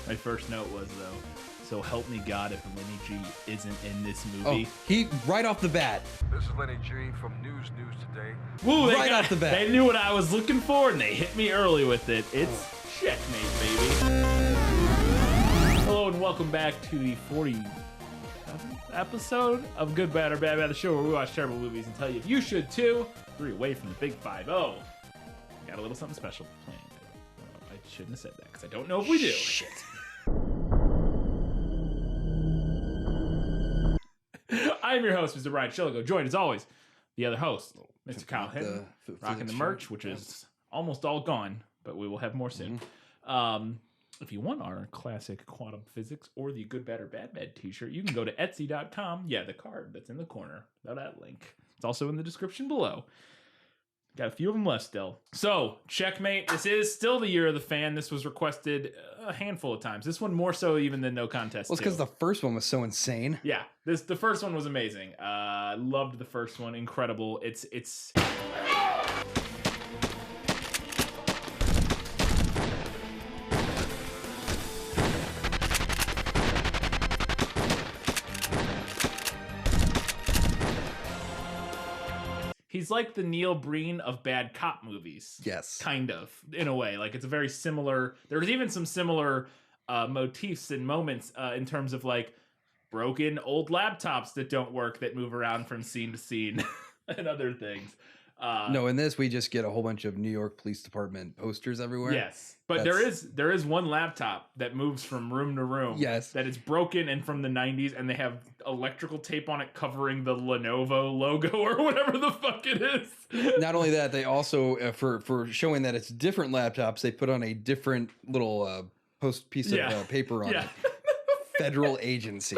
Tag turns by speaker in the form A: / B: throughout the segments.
A: My first note was, though, so help me God if Lenny G isn't in this movie.
B: Oh, he right off the bat.
C: This is Lenny G from News Today.
A: Woo,
B: right off the bat.
A: They knew what I was looking for, and they hit me early with it. It's Checkmate, baby. Hello, and welcome back to the 47th episode of Good, Bad, or Bad, the show where we watch terrible movies and tell you if you should too. 3 away from the Big 5-0. Got a little something special planned. I shouldn't have said that because I don't know if we do.
B: Shit.
A: I'm your host, Mr. Brian Shilligo, joined as always, the other host, Mr. Kyle Hinton, rocking the merch, which is almost all gone, but we will have more soon. If you want our classic quantum physics or the Good, Bad, or Bad t-shirt, you can go to Etsy.com. Yeah, the card that's in the corner. That link. It's also in the description below. Got a few of them left still. So, Checkmate. This is still the year of the fan. This was requested a handful of times. This one more so even than No Contest.
B: Well, it's because the first one was so insane.
A: Yeah, the first one was amazing. Loved the first one. Incredible. It's he's like the Neil Breen of bad cop movies.
B: Yes.
A: Kind of, in a way. Like, it's a very similar... There's even some similar motifs and moments in terms of, like, broken old laptops that don't work that move around from scene to scene and other things.
B: No, in this, we just get a whole bunch of New York Police Department posters everywhere.
A: Yes. But there is one laptop that moves from room to room.
B: Yes.
A: That is broken and from the 90s, and they have electrical tape on it covering the Lenovo logo or whatever the fuck it is.
B: Not only that, they also, for showing that it's different laptops, they put on a different little piece of paper on it. Federal agency.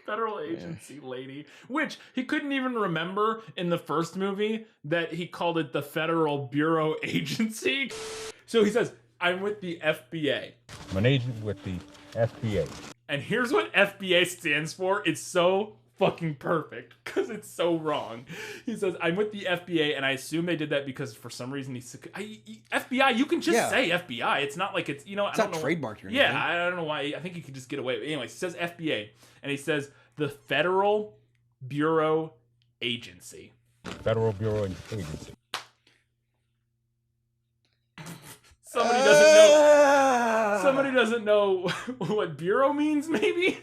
A: Federal agency lady, which he couldn't even remember in the first movie that he called it the Federal Bureau Agency. So he says, I'm with the FBA.
D: I'm an agent with the FBA.
A: And here's what FBA stands for. It's so fucking perfect because it's so wrong. He says, I'm with the FBA, and I assume they did that because for some reason FBI, you can just say FBI. It's not like it's, I don't know.
B: Trademarked or anything.
A: Yeah, I don't know why. I think you could just get away with it. Anyway, he says FBA, and he says the Federal Bureau Agency.
D: Federal Bureau Agency.
A: Somebody doesn't know what bureau means, maybe?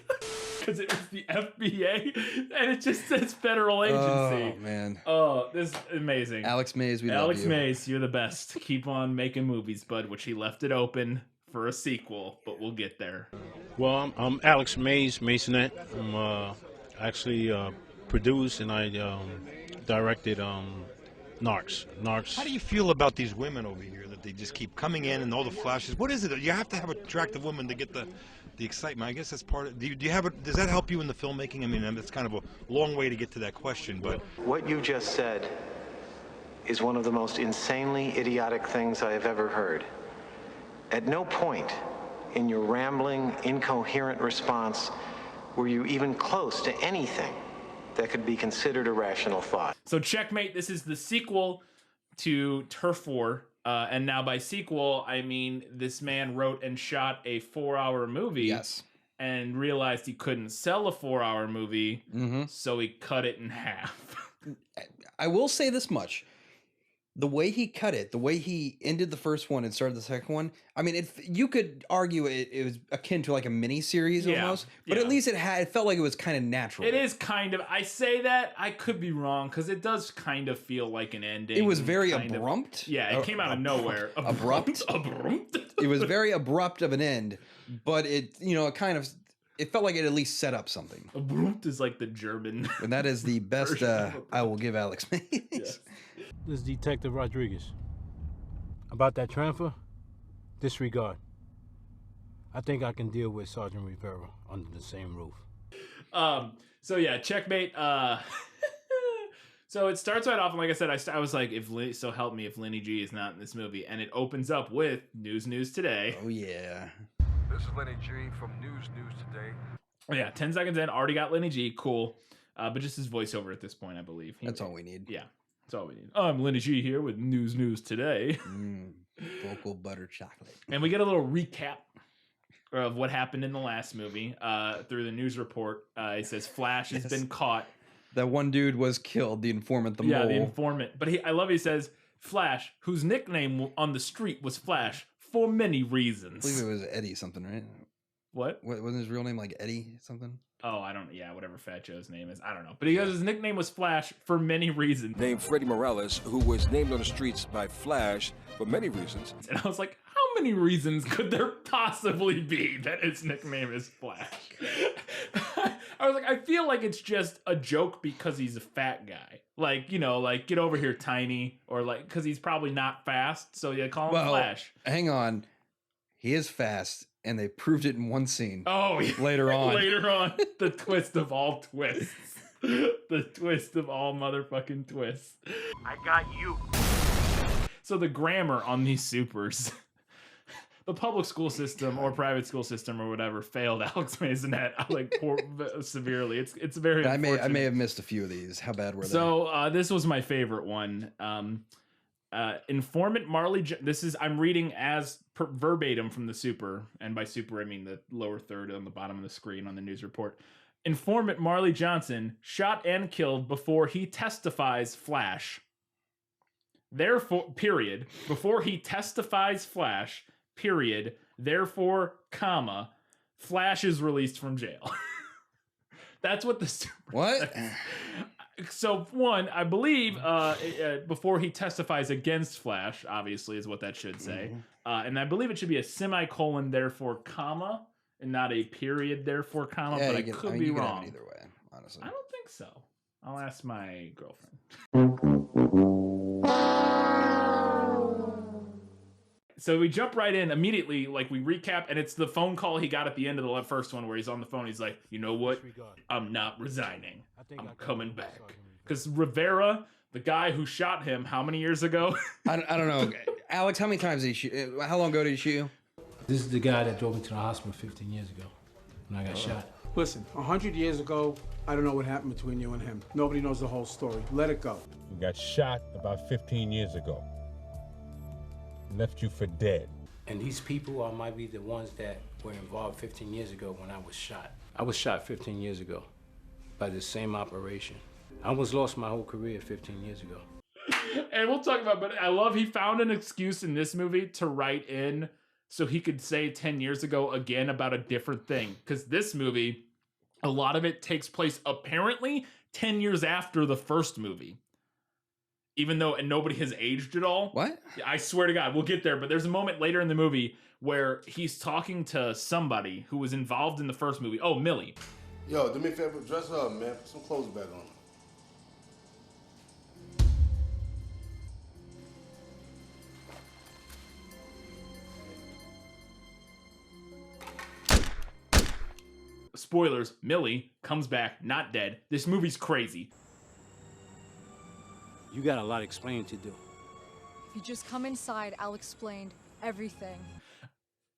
A: Because it was the FBA, and it just says Federal Agency.
B: Oh, man.
A: Oh, this is amazing.
B: Alex Mays, we love you.
A: Alex Mays, you're the best. Keep on making movies, bud, which he left it open for a sequel, but we'll get there.
E: Well, I'm Alex Mays, Masonette. I'm actually produced and I directed Narcs.
F: How do you feel about these women over here that they just keep coming in and all the flashes? What is it? You have to have an attractive woman to get the excitement. I guess that's part of. Do you have does that help you in the filmmaking? I mean, it's kind of a long way to get to that question, but
G: what you just said is one of the most insanely idiotic things I have ever heard. At no point in your rambling, incoherent response were you even close to anything that could be considered a rational thought.
A: So Checkmate, this is the sequel to Turf War. And now by sequel, I mean this man wrote and shot a 4-hour movie.
B: Yes.
A: And realized he couldn't sell a 4-hour movie, so he cut it in half.
B: I will say this much. The way he cut it, the way he ended the first one and started the second one, I mean, you could argue it was akin to like a mini series almost, but at least it felt like it was kind of natural.
A: It is kind of. I say that, I could be wrong because it does kind of feel like an ending.
B: It was very abrupt.
A: Yeah, it came out of nowhere.
B: Abrupt. It was very abrupt of an end, but it felt like it at least set up something.
A: Abrupt is like the German.
B: And that is the best I will give Alex Mays.
A: Yes.
E: this is Detective Rodriguez. About that transfer, disregard. I think I can deal with Sergeant Rivera under the same roof.
A: So yeah, Checkmate. So it starts right off, and like I said, I was like, so help me if Lenny G is not in this movie, and it opens up with News Today.
B: Oh yeah.
C: This is Lenny G from News Today.
A: Oh, yeah, 10 seconds in, already got Lenny G, cool. But just his voiceover at this point, I believe.
B: That's all we need.
A: Yeah, that's all we need. I'm Lenny G here with News Today.
B: Vocal butter chocolate.
A: And we get a little recap of what happened in the last movie through the news report. He says Flash has been caught.
B: That one dude was killed, the informant, the mole.
A: Yeah, the informant. But I love he says Flash, whose nickname on the street was Flash for many reasons.
B: I believe it was Eddie something, right?
A: What?
B: Wasn't his real name like Eddie something?
A: Oh, I don't. Yeah, whatever Fat Joe's name is, I don't know. But he goes, his nickname was Flash for many reasons.
H: Named Freddie Morales, who was named on the streets by Flash for many reasons.
A: And I was like, how many reasons could there possibly be that his nickname is Flash? I was like, I feel like it's just a joke because he's a fat guy. Like, you know, like, get over here, tiny. Or like, because he's probably not fast. So you call him Flash.
B: Hang on. He is fast. And they proved it in one scene.
A: Oh, yeah.
B: Later on.
A: Later on. The twist of all twists. The twist of all motherfucking twists.
I: I got you.
A: So the grammar on these supers, the public school system or private school system or whatever failed Alex Maisonette like severely. It's very unfortunate.
B: I may have missed a few of these. How bad were they?
A: So this was my favorite one. Informant Marley. I'm reading as verbatim from the super, and by super I mean the lower third on the bottom of the screen on the news report. Informant Marley Johnson shot and killed before he testifies Flash. Therefore, period. Before he testifies Flash, period. Therefore, comma, Flash is released from jail. That's what the super
B: What?
A: says. So one, I believe before he testifies against Flash, obviously is what that should say. And I believe it should be a semicolon, therefore, comma, and not a period, therefore, comma, but I could be wrong.
B: Either way, honestly.
A: I don't think so. I'll ask my girlfriend. So we jump right in immediately, like we recap, and it's the phone call he got at the end of the first one where he's on the phone. He's like, you know what? I'm not resigning. I'm coming back. Because Rivera, the guy who shot him how many years ago?
B: I don't know. Alex, how many times did he shoot? How long ago did he shoot you?
E: This is the guy that drove me to the hospital 15 years ago when I got shot.
J: Listen, 100 years ago, I don't know what happened between you and him. Nobody knows the whole story. Let it go.
D: You got shot about 15 years ago. Left you for dead.
E: And these people might be the ones that were involved 15 years ago when I was shot. I was shot 15 years ago by the same operation. I almost lost my whole career 15 years ago.
A: And we'll talk about, but I love he found an excuse in this movie to write in so he could say 10 years ago again about a different thing. Because this movie, a lot of it takes place apparently 10 years after the first movie. Even though, and nobody has aged at all.
B: What?
A: I swear to God, we'll get there. But there's a moment later in the movie where he's talking to somebody who was involved in the first movie. Oh, Millie.
K: Yo, do me a favor, dress her up, man. Put some clothes back on.
A: Spoilers, Millie comes back, not dead. This movie's crazy.
E: You got a lot of explaining to do.
L: If you just come inside, I'll explain everything.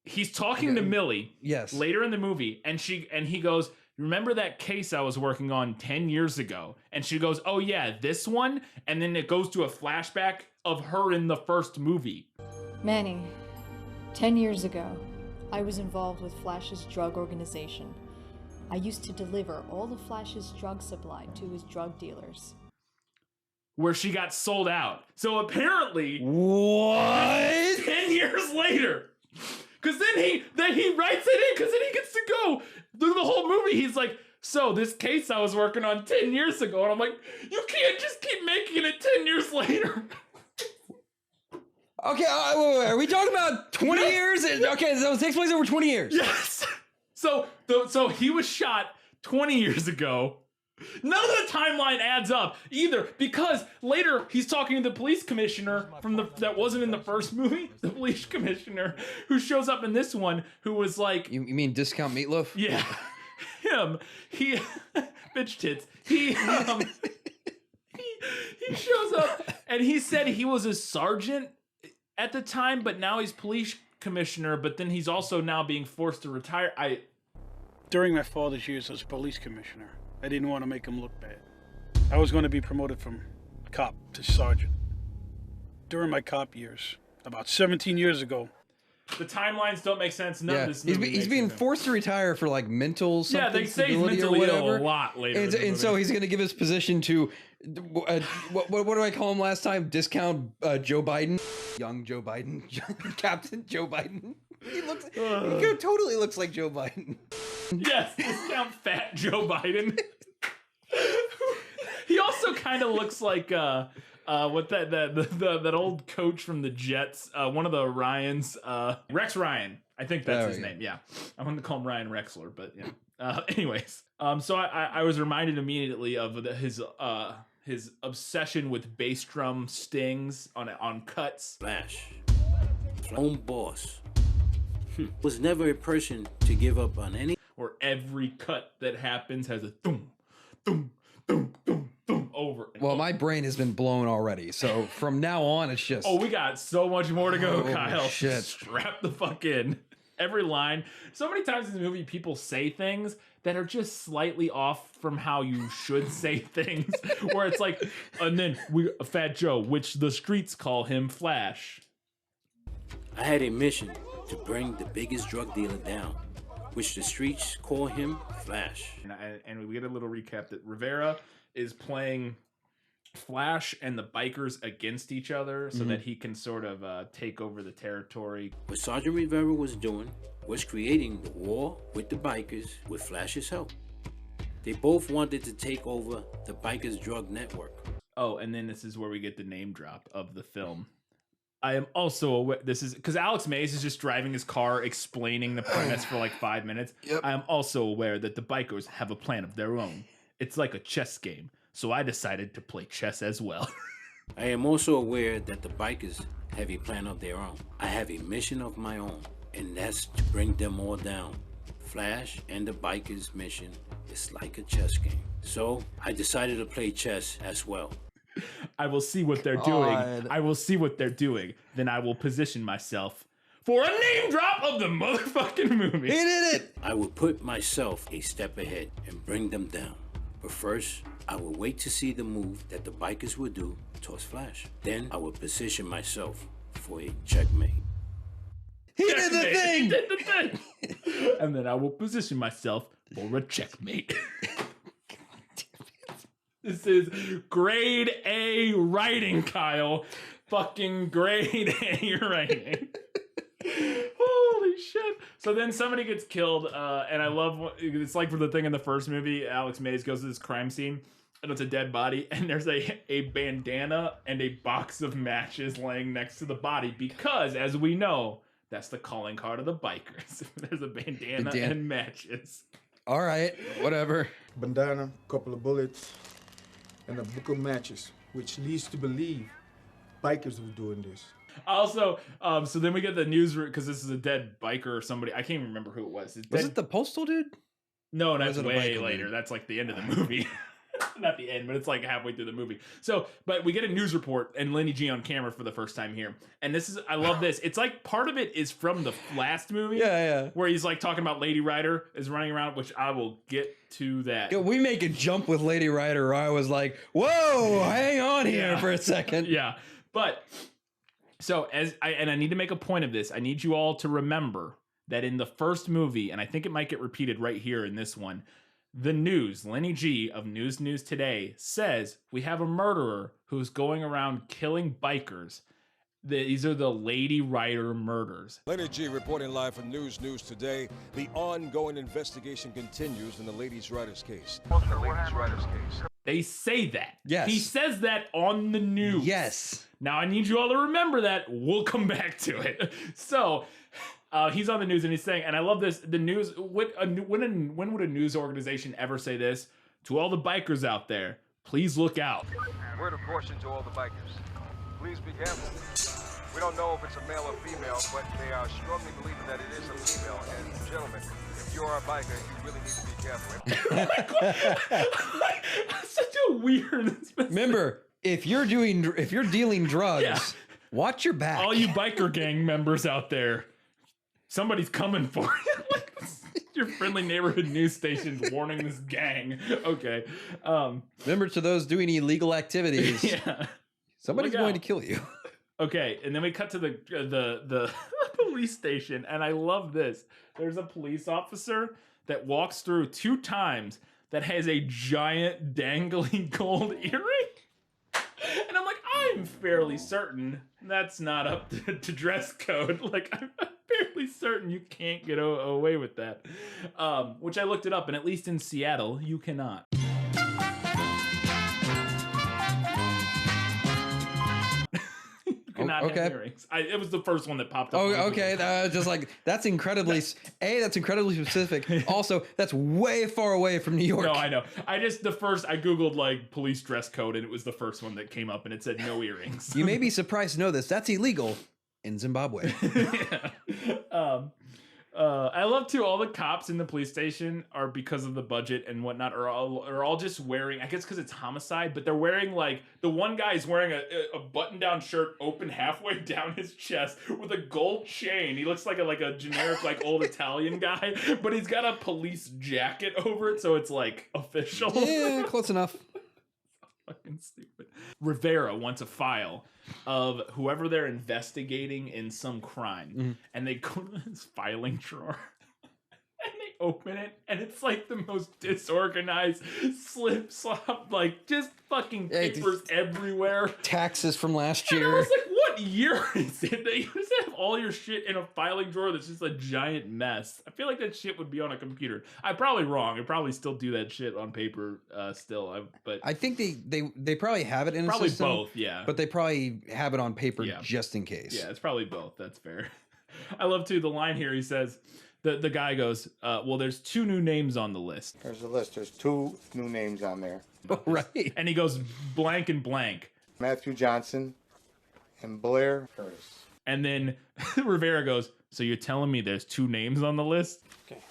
A: He's talking to Millie later in the movie, and he goes, remember that case I was working on 10 years ago? And she goes, oh yeah, this one? And then it goes to a flashback of her in the first movie.
L: Manny, 10 years ago, I was involved with Flash's drug organization. I used to deliver all the Flash's drug supply to his drug dealers.
A: Where she got sold out. So apparently,
B: what?
A: 10 years later, because then he writes it in, because then he gets to go through the whole movie. He's like, so this case I was working on 10 years ago, and I'm like, you can't just keep making it 10 years later.
B: Okay, wait, are we talking about 20 years? Okay, so it takes place over 20 years.
A: Yes. So he was shot 20 years ago. None of the timeline adds up either, because later he's talking to the police commissioner that wasn't in the first movie, the police commissioner who shows up in this one, who was like,
B: you mean Discount Meatloaf?
A: Yeah, him. He bitch tits. He shows up and he said he was a sergeant at the time, but now he's police commissioner. But then he's also now being forced to retire.
J: During my father's years as police commissioner, I didn't want to make him look bad. I was going to be promoted from cop to sergeant. During my cop years, about 17 years ago,
A: The timelines don't make sense. None of this movie
B: he's being forced to retire for like mental something.
A: Yeah, they say he's mentally ill a lot later.
B: And so he's going to give his position to what do I call him last time? Discount Joe Biden, young Joe Biden, Captain Joe Biden. He totally looks like Joe Biden.
A: Yes, discount fat Joe Biden. He also kind of looks like what that old coach from the Jets, one of the Ryans, Rex Ryan. I think that's his name. Yeah, I wanted to call him Ryan Rexler, but yeah. Anyways, so I was reminded immediately of his obsession with bass drum stings on cuts.
E: Flash, own boss, was never a person to give up on any.
A: Where every cut that happens has a thum, thum, thum, thum, thum over.
B: Well, my brain has been blown already, so from now on, it's just.
A: Oh, we got so much more to go, Kyle.
B: Shit.
A: Strap the fuck in. Every line. So many times in the movie, people say things that are just slightly off from how you should say things. Where it's like, and then Fat Joe, which the streets call him Flash.
E: I had a mission to bring the biggest drug dealer down, which the streets call him Flash.
A: And we get a little recap that Rivera is playing Flash and the bikers against each other so that he can sort of take over the territory.
E: What Sergeant Rivera was doing was creating the war with the bikers with Flash's help. They both wanted to take over the bikers' drug network.
A: Oh, and then this is where we get the name drop of the film. I am also aware, this is because Alex Mays is just driving his car explaining the premise for like 5 minutes.
B: Yep.
A: I am also aware that the bikers have a plan of their own. It's like a chess game. So I decided to play chess as well.
E: I am also aware that the bikers have a plan of their own. I have a mission of my own, and that's to bring them all down. Flash and the bikers' mission is like a chess game. So I decided to play chess as well.
A: I will see what they're doing. I will see what they're doing. Then I will position myself for a name drop of the motherfucking movie.
B: He did it!
E: I will put myself a step ahead and bring them down. But first, I will wait to see the move that the bikers will do towards Flash. Then I will position myself for a checkmate.
B: He did the thing!
A: He did the thing! And then I will position myself for a checkmate. This is grade A writing, Kyle. Fucking grade A writing. Holy shit. So then somebody gets killed, and I love, it's like for the thing in the first movie, Alex Mays goes to this crime scene, and it's a dead body, and there's a bandana and a box of matches laying next to the body, because, as we know, that's the calling card of the bikers. There's a bandana and matches.
B: All right, whatever.
I: Bandana, couple of bullets, and a book of matches, which leads to believe bikers were doing this.
A: Also, so then we get the news because this is a dead biker or somebody. I can't even remember who it was.
B: Was it the postal dude?
A: No, that's way later. Dude? That's like the end of the movie. Not the end, but it's like halfway through the movie. So, but we get a news report and Lenny G on camera for the first time here. And this is, I love this. It's like part of it is from the last movie.
B: Yeah.
A: Where he's like talking about Lady Rider is running around, which I will get to that.
B: Yeah, we make a jump with Lady Rider where I was like, whoa, hang on here for a second.
A: Yeah. But so I need to make a point of this. I need you all to remember that in the first movie, and I think it might get repeated right here in this one, the news, Lenny G of News Today, says we have a murderer who's going around killing bikers. These are the Lady Rider murders.
H: Lenny G reporting live from News Today. The ongoing investigation continues in the Ladies Riders case.
A: They say that.
B: Yes.
A: He says that on the news.
B: Yes.
A: Now I need you all to remember that. We'll come back to it. So he's on the news and he's saying, and I love this, the news, when would a news organization ever say this? To all the bikers out there, please look out.
C: Word of caution to all the bikers. Please be careful. We don't know if it's a male or female, but they are strongly believing that it is a female. And gentlemen, if you're a biker, you really need to be careful.
A: That's such a weird.
B: Remember, if you're dealing drugs, watch your back.
A: All you biker gang members out there, somebody's coming for you. Your friendly neighborhood news station's warning this gang. Okay.
B: Remember, to those doing illegal activities,
A: yeah,
B: somebody's going to kill you.
A: Okay, and then we cut to the police station, and I love this. There's a police officer that walks through 2 times that has a giant dangling gold earring. And I'm like, I'm fairly certain that's not up to dress code. Like, I'm fairly certain you can't get away with that. Which I looked it up, and at least in Seattle, you cannot. Not have earrings. It was the first one that popped up.
B: Oh, okay. Just like that's incredibly specific. Also, that's way far away from New York.
A: No, I know. I googled like police dress code, and it was the first one that came up, and it said no earrings.
B: You may be surprised to know this. That's illegal in Zimbabwe.
A: I love too. All the cops in the police station are, because of the budget and whatnot, are all just wearing. I guess because it's homicide, but they're wearing like the one guy is wearing a button-down shirt open halfway down his chest with a gold chain. He looks like a generic like old Italian guy, but he's got a police jacket over it, so it's like official.
B: Yeah, close enough.
A: Fucking stupid. Rivera wants a file of whoever they're investigating in some crime, and they go to this filing drawer and they open it, and it's like the most disorganized slip slop, like just fucking papers everywhere.
B: Taxes from last
A: And
B: year.
A: I was like, what year is it that you just have all your shit in a filing drawer that's just a giant mess? I feel like that shit would be on a computer. I'm probably wrong. I probably still do that shit on paper still. But
B: I think they probably have it in
A: probably
B: a system.
A: both, yeah.
B: But they probably have it on paper just in case.
A: Yeah, it's probably both. That's fair. I love too the line here. He says, the guy goes, well, there's 2 new names on the list.
M: There's a list. There's 2 new names on there.
B: Oh, right.
A: And he goes blank and blank.
M: Matthew Johnson and Blair Curtis.
A: And then Rivera goes, so you're telling me there's 2 names on the list?
N: Okay.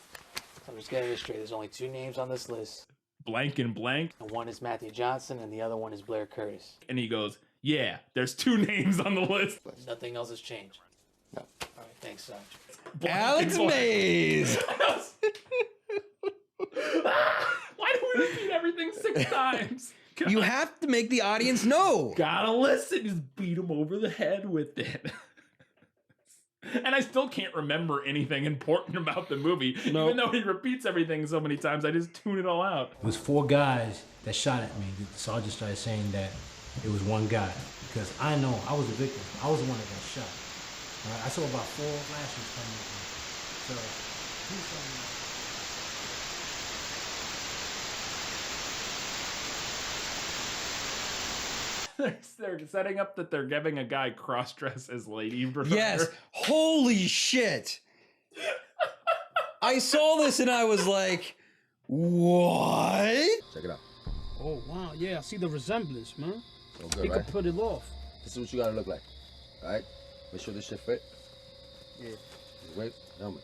N: I'm just getting this straight. There's only 2 names on this list.
A: Blank and blank.
N: And one is Matthew Johnson and the other one is Blair Curtis.
A: And he goes, yeah, there's 2 names on the list.
N: Nothing else has changed.
M: No.
N: All right, thanks, Sarge.
B: Alex Mays.
A: Why do we repeat everything 6 times? God.
B: You have to make the audience know.
A: Gotta listen. Just beat him over the head with it. And I still can't remember anything important about the movie.
B: Nope.
A: Even though he repeats everything so many times, I just tune it all out.
O: It was 4 guys that shot at me. The sergeant started saying that it was 1 guy. Because I know I was the victim. I was the one that got shot. All right? I saw about 4 flashes coming at me. So, he's saying
A: They're setting up that they're giving a guy cross-dress as Lady Brother.
B: Yes. Holy shit. I saw this and I was like, what?
K: Check it out.
J: Oh, wow. Yeah, I see the resemblance, man.
K: So good,
J: He
K: right?
J: could put it off.
K: This is what you gotta look like. Alright? Make sure this shit fit.
J: Yeah.
K: Just wait. Helmet.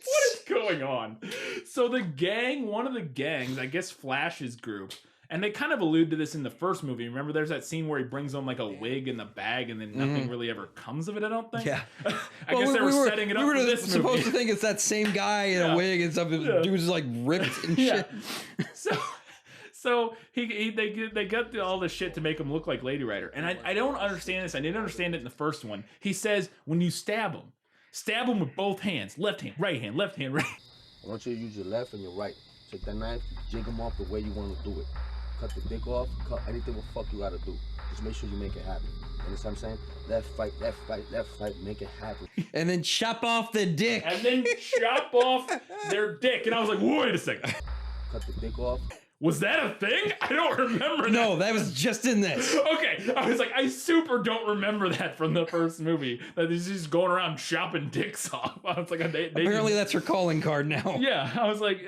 A: What is going on? So the gang, one of the gangs, I guess Flash's group, and they kind of allude to this in the first movie. Remember, there's that scene where he brings home like a wig in the bag, and then nothing really ever comes of it. I don't think.
B: Yeah.
A: I guess they were setting it up
B: We
A: for
B: were
A: this
B: supposed
A: movie.
B: to think it's that same guy in a wig and stuff. Dude's like ripped and shit.
A: So they got all this shit to make him look like Lady Rider, and I don't understand this. I didn't understand it in the first one. He says when you stab him with both hands, left hand, right hand, left hand, right.
K: I want you to use your left and your right. Take that knife, jig them off the way you want to do it. Cut the dick off, cut anything what fuck you gotta do. Just make sure you make it happen. You understand what I'm saying? Left, fight, left, fight, left, fight, make it happen.
B: And then chop off the dick.
A: And then chop off their dick. And I was like, wait a second.
K: Cut the dick off.
A: Was that a thing? I don't remember that.
B: No, that was just in this.
A: Okay, I was like, I super don't remember that from the first movie. That he's just going around chopping dicks off. I was like,
B: Apparently that's her calling card now.
A: Yeah, I was like,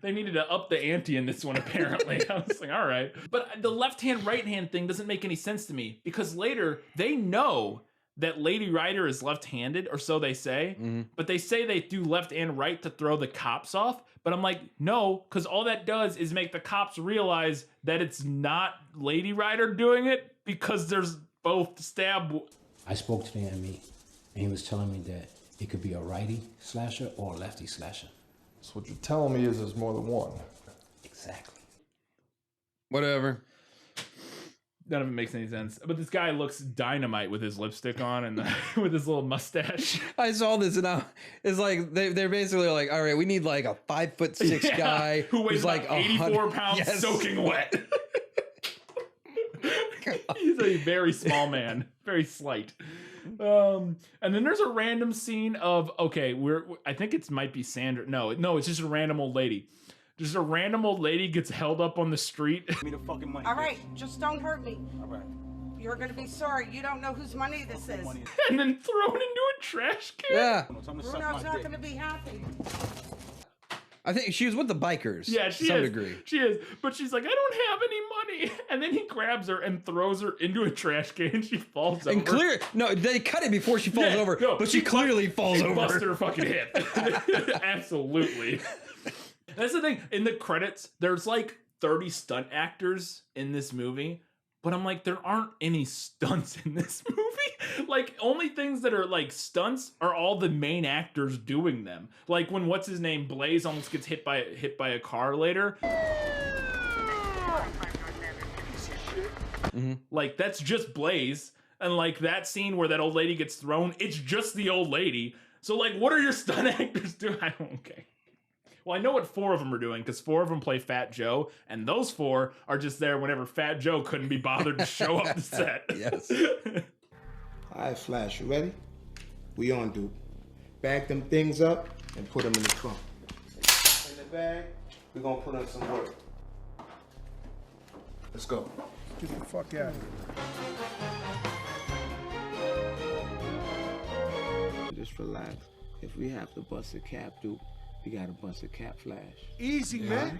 A: they needed to up the ante in this one, apparently. I was like, all right. But the left hand, right hand thing doesn't make any sense to me because later they know that Lady Rider is left-handed, or so they say, but they say they do left and right to throw the cops off. But I'm like, no, because all that does is make the cops realize that it's not Lady Rider doing it because there's both stab.
O: I spoke to the enemy, and he was telling me that it could be a righty slasher or a lefty slasher.
P: So what you're telling me is there's more than one.
O: Exactly.
B: Whatever.
A: None of it makes any sense. But this guy looks dynamite with his lipstick on and with his little mustache.
B: I saw this and it's like they're basically like, all right, we need like a 5'6" guy
A: who weighs
B: like
A: 84 pounds,
B: yes.
A: soaking wet. He's a very small man, very slight. And then there's a random scene of I think it might be Sandra. No, it's just a random old lady. Just a random old lady gets held up on the street.
Q: Give me the fucking money.
R: All right, just don't hurt me.
Q: All right.
R: You're gonna be sorry. You don't know whose money this is.
A: And then thrown into a trash can.
B: Yeah.
R: Bruno's not gonna be happy.
B: I think she was with the bikers.
A: Yeah, she is.
B: to some degree.
A: She is. But she's like, I don't have any money. And then he grabs her and throws her into a trash can and she falls over.
B: And no, they cut it before she falls over. No, but she clearly falls over.
A: Busted her fucking hip. Absolutely. That's the thing. In the credits, there's like 30 stunt actors in this movie. But I'm like, there aren't any stunts in this movie. Like, only things that are like stunts are all the main actors doing them. Like when what's his name, Blaze, almost gets hit by a car later.
B: Mm-hmm.
A: Like that's just Blaze, and like that scene where that old lady gets thrown, it's just the old lady. So like, what are your stunt actors doing? I don't okay. Well, I know what 4 of them are doing because 4 of them play Fat Joe, and those 4 are just there whenever Fat Joe couldn't be bothered to show up to set.
B: Yes.
M: All right, Flash, you ready? We on, dude. Bag them things up and put them in the trunk. In the bag, we're gonna put in some work. Let's go.
I: Get the fuck out of here.
K: Just relax. If we have to bust a cap, dude, we gotta bust a cap, Flash.
I: Easy, man.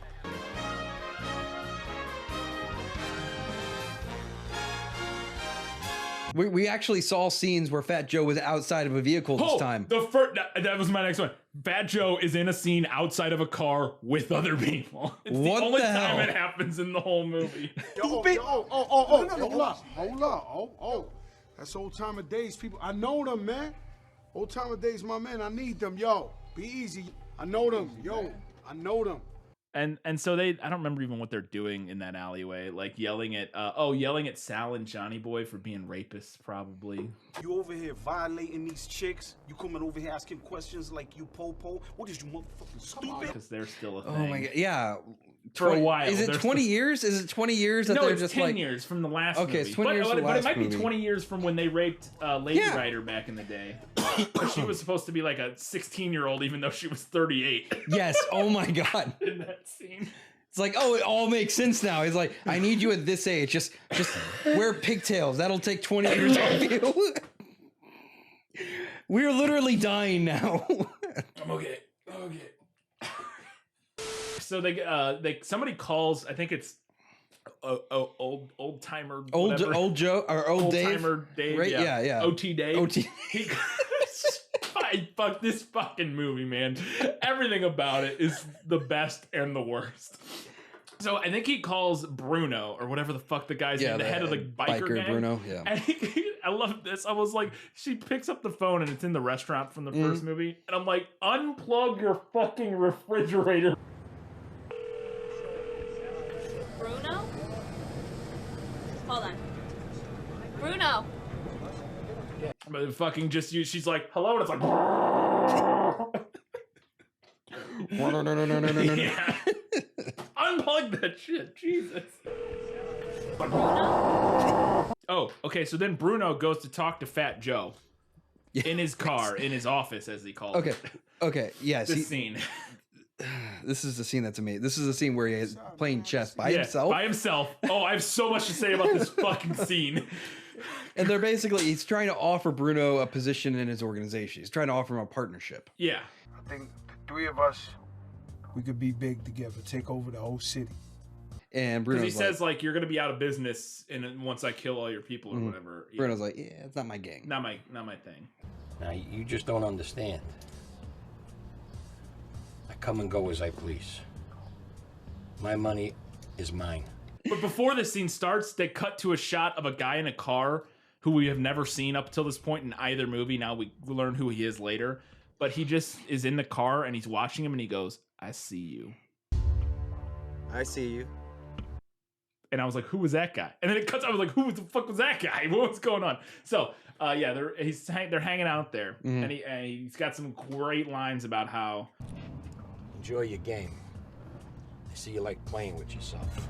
B: We actually saw scenes where Fat Joe was outside of a vehicle this time.
A: That was my next one. Fat Joe is in a scene outside of a car with other people. It's
B: What
A: the only
B: the
A: time
B: hell?
A: it happens in the whole movie.
I: Hold up. That's Old Timer Days, people. I know them, man. Old Timer Days, my man. I need them, yo. Be easy. I know them, yo. I know them.
A: And so I don't remember even what they're doing in that alleyway, like yelling at Sal and Johnny Boy for being rapists, probably.
Q: You over here violating these chicks? You coming over here asking questions like you po-po? What is you motherfucking stupid?
A: Because they're still a thing.
B: Oh my god, yeah.
A: For a while.
B: Is it 20 years? Is it 20 years that
A: no,
B: they're
A: it's
B: just
A: 10
B: like...
A: years from the last movie.
B: Okay, it's 20 years from the
A: but
B: last
A: it might
B: movie.
A: be 20 years from when they raped Lady Rider back in the day. But she was supposed to be like a 16-year-old, even though she was 38.
B: Yes, oh my god.
A: In that scene.
B: It's like, oh, it all makes sense now. He's like, I need you at this age. Just wear pigtails. That'll take 20 years off you. We're literally dying now.
A: I'm okay. So somebody calls. I think it's old timer.
B: Old Joe or old Dave.
A: Timer Dave.
B: Right? Yeah.
A: OT Dave. Fuck this fucking movie, man. Everything about it is the best and the worst. So I think he calls Bruno or whatever the fuck the guy's name, the head of the biker gang.
B: Bruno, yeah.
A: And I love this. I was like, she picks up the phone and it's in the restaurant from the first movie, and I'm like, unplug your fucking refrigerator.
S: Bruno? Hold on. Bruno.
A: But fucking she's like, hello, and it's like, yeah. Unplug that shit, Jesus. Oh, okay. So then Bruno goes to talk to Fat Joe in his car, in his office, as he calls it.
B: Okay, yeah.
A: This scene.
B: This is the scene that's amazing. This is the scene where he is playing chess by himself.
A: By himself. Oh, I have so much to say about this fucking scene.
B: And they're he's trying to offer Bruno a position in his organization. He's trying to offer him a partnership.
A: Yeah.
I: I think the 3 of us, we could be big together, take over the whole city.
B: And Bruno's
A: he says, like, you're going to be out of business once I kill all your people or whatever. Yeah.
B: Bruno's like, yeah, it's not my gang.
A: Not my thing.
E: Now, you just don't understand. I come and go as I please. My money is mine.
A: But before this scene starts, they cut to a shot of a guy in a car who we have never seen up till this point in either movie. Now we learn who he is later. But he just is in the car and he's watching him and he goes, I see you.
T: I see you.
A: And I was like, who was that guy? And then it cuts. I was like, who the fuck was that guy? What was going on? So yeah, they're hanging out there, and he's got some great lines about how
T: enjoy your game. I see you like playing with yourself.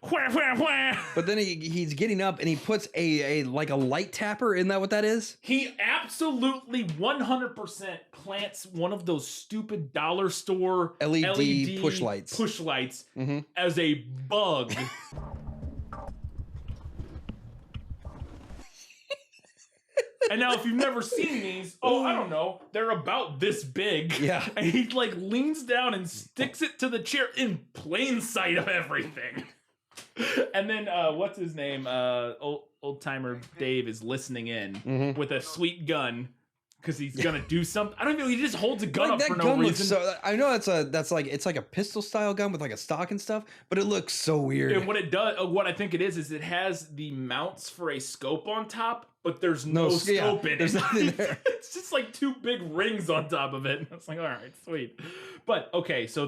A: Wah, wah, wah.
B: But then he's getting up and he puts a like a light tapper. Isn't that what that is?
A: He absolutely 100% plants one of those stupid dollar store
B: LED push lights
A: as a bug. And now, if you've never seen these, I don't know, they're about this big.
B: Yeah.
A: And he like leans down and sticks it to the chair in plain sight of everything. And then what's his name? Old timer Dave is listening in with a sweet gun because he's gonna do something. I don't know. He just holds a gun up for no reason.
B: I know it's like a pistol style gun with like a stock and stuff, but it looks so weird.
A: And what it does, what I think it is it has the mounts for a scope on top, but there's no scope in it.
B: There's nothing there.
A: It's just like two big rings on top of it. And it's like, all right, sweet. But okay, so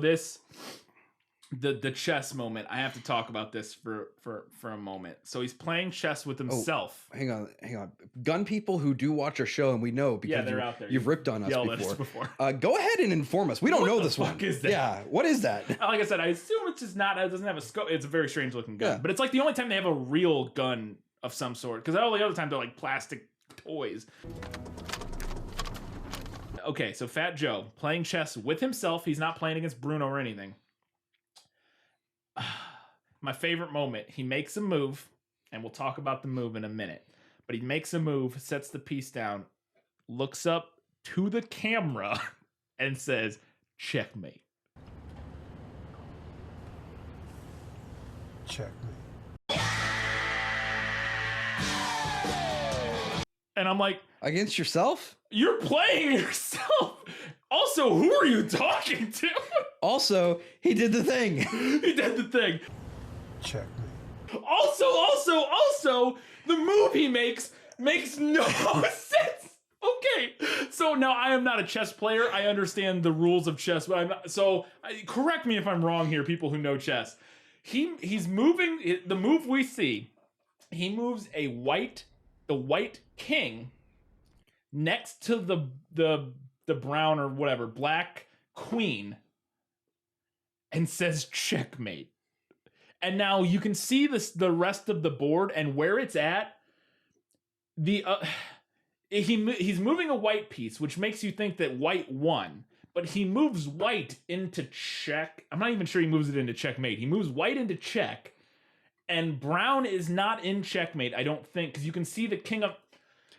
A: the chess moment. I have to talk about this for a moment. So he's playing chess with himself.
B: Oh, hang on. Gun people who do watch our show, and we know because
A: they're out there.
B: You've ripped on us
A: before.
B: Go ahead and inform us. We don't know this one.
A: What is that?
B: Yeah, what is that?
A: Like I said, I assume it's just not. It doesn't have a scope. It's a very strange looking gun, but it's like the only time they have a real gun of some sort. Because all the other times they're like plastic toys. Okay, so Fat Joe playing chess with himself. He's not playing against Bruno or anything. My favorite moment, he makes a move, and we'll talk about the move in a minute, but he makes a move, sets the piece down, looks up to the camera, and says, checkmate.
I: Checkmate.
A: And I'm like,
B: against yourself?
A: You're playing yourself. Also, who are you talking to?
B: Also, he did the thing.
A: He did the thing.
I: Checkmate.
A: Also, the move he makes no sense. Okay, so now I am not a chess player. I understand the rules of chess, but I'm not. So correct me if I'm wrong here, people who know chess. He's moving the move we see. He moves the white king next to the brown or whatever black queen, and says checkmate. And now you can see the rest of the board and where it's at. He's moving a white piece, which makes you think that white won. But he moves white into check. I'm not even sure he moves it into checkmate. He moves white into check, and brown is not in checkmate, I don't think, because you can see the king of.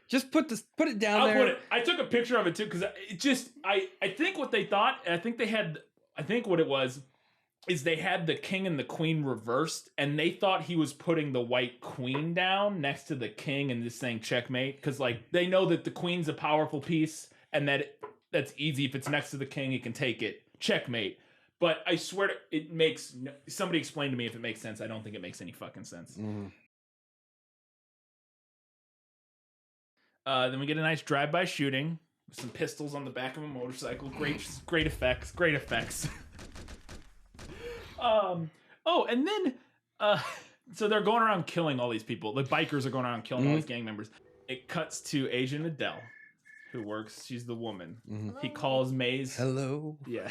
B: Just put it down there.
A: I took a picture of it too, because I think what they thought. I think what it was is they had the king and the queen reversed, and they thought he was putting the white queen down next to the king and just saying checkmate, because like they know that the queen's a powerful piece and that's easy. If it's next to the king, he can take it. Checkmate. But I swear it makes. Somebody explain to me if it makes sense. I don't think it makes any fucking sense.
B: Mm-hmm.
A: Then we get a nice drive-by shooting with some pistols on the back of a motorcycle. Great effects. Great effects. And then so they're going around killing all these people. The bikers are going around killing all these gang members. It cuts to Agent Adele, who works. She's the woman. Mm-hmm. He calls Maze.
B: Hello.
A: Yeah.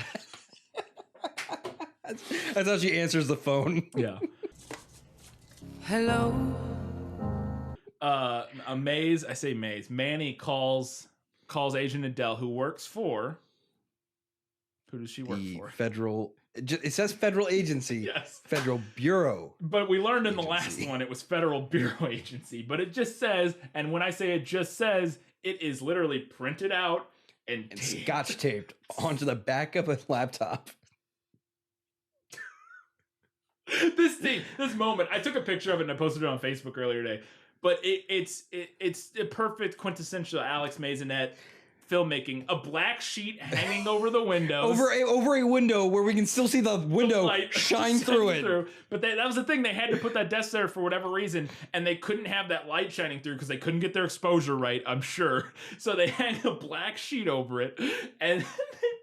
B: That's how she answers the phone.
A: Yeah.
R: Hello.
A: Maze. I say Maze. Manny calls Agent Adele, who works for. Who does she work for?
B: Federal. It says federal agency.
A: Yes.
B: Federal Bureau.
A: But we learned in the last one it was Federal Bureau Agency. But it just says, and when I say it just says, it is literally printed out and
B: scotch taped onto the back of a laptop.
A: This moment, I took a picture of it and I posted it on Facebook earlier today. But it's a perfect quintessential Alex Maisonette filmmaking. A black sheet hanging over the windows.
B: Over a window where we can still see the window shine through it.
A: But that was the thing. They had to put that desk there for whatever reason, and they couldn't have that light shining through because they couldn't get their exposure right, I'm sure. So they hang a black sheet over it, and they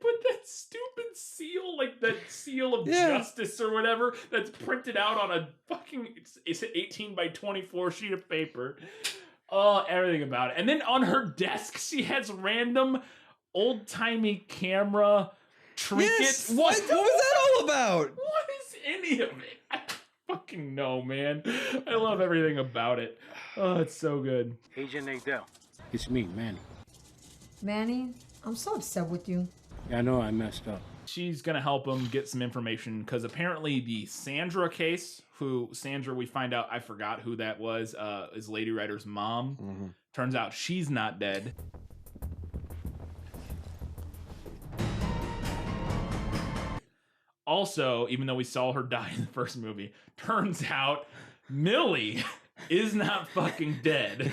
A: put that stupid seal, like that seal of justice or whatever, that's printed out on a fucking, it's an 18 by 24 sheet of paper. Oh, everything about it. And then on her desk, she has random old-timey camera trinkets.
B: Yes! What was that all about?
A: What is any of it? I don't fucking know, man. I love everything about it. Oh, it's so good.
E: Agent Nadell. It's me, Manny.
U: Manny, I'm so upset with you.
E: Yeah, I know I messed up.
A: She's gonna help him get some information because apparently the Sandra case, Sandra, we find out, I forgot who that was, is Lady Writer's mom. Turns out she's not dead. Also, even though we saw her die in the first movie, turns out Millie is not fucking dead.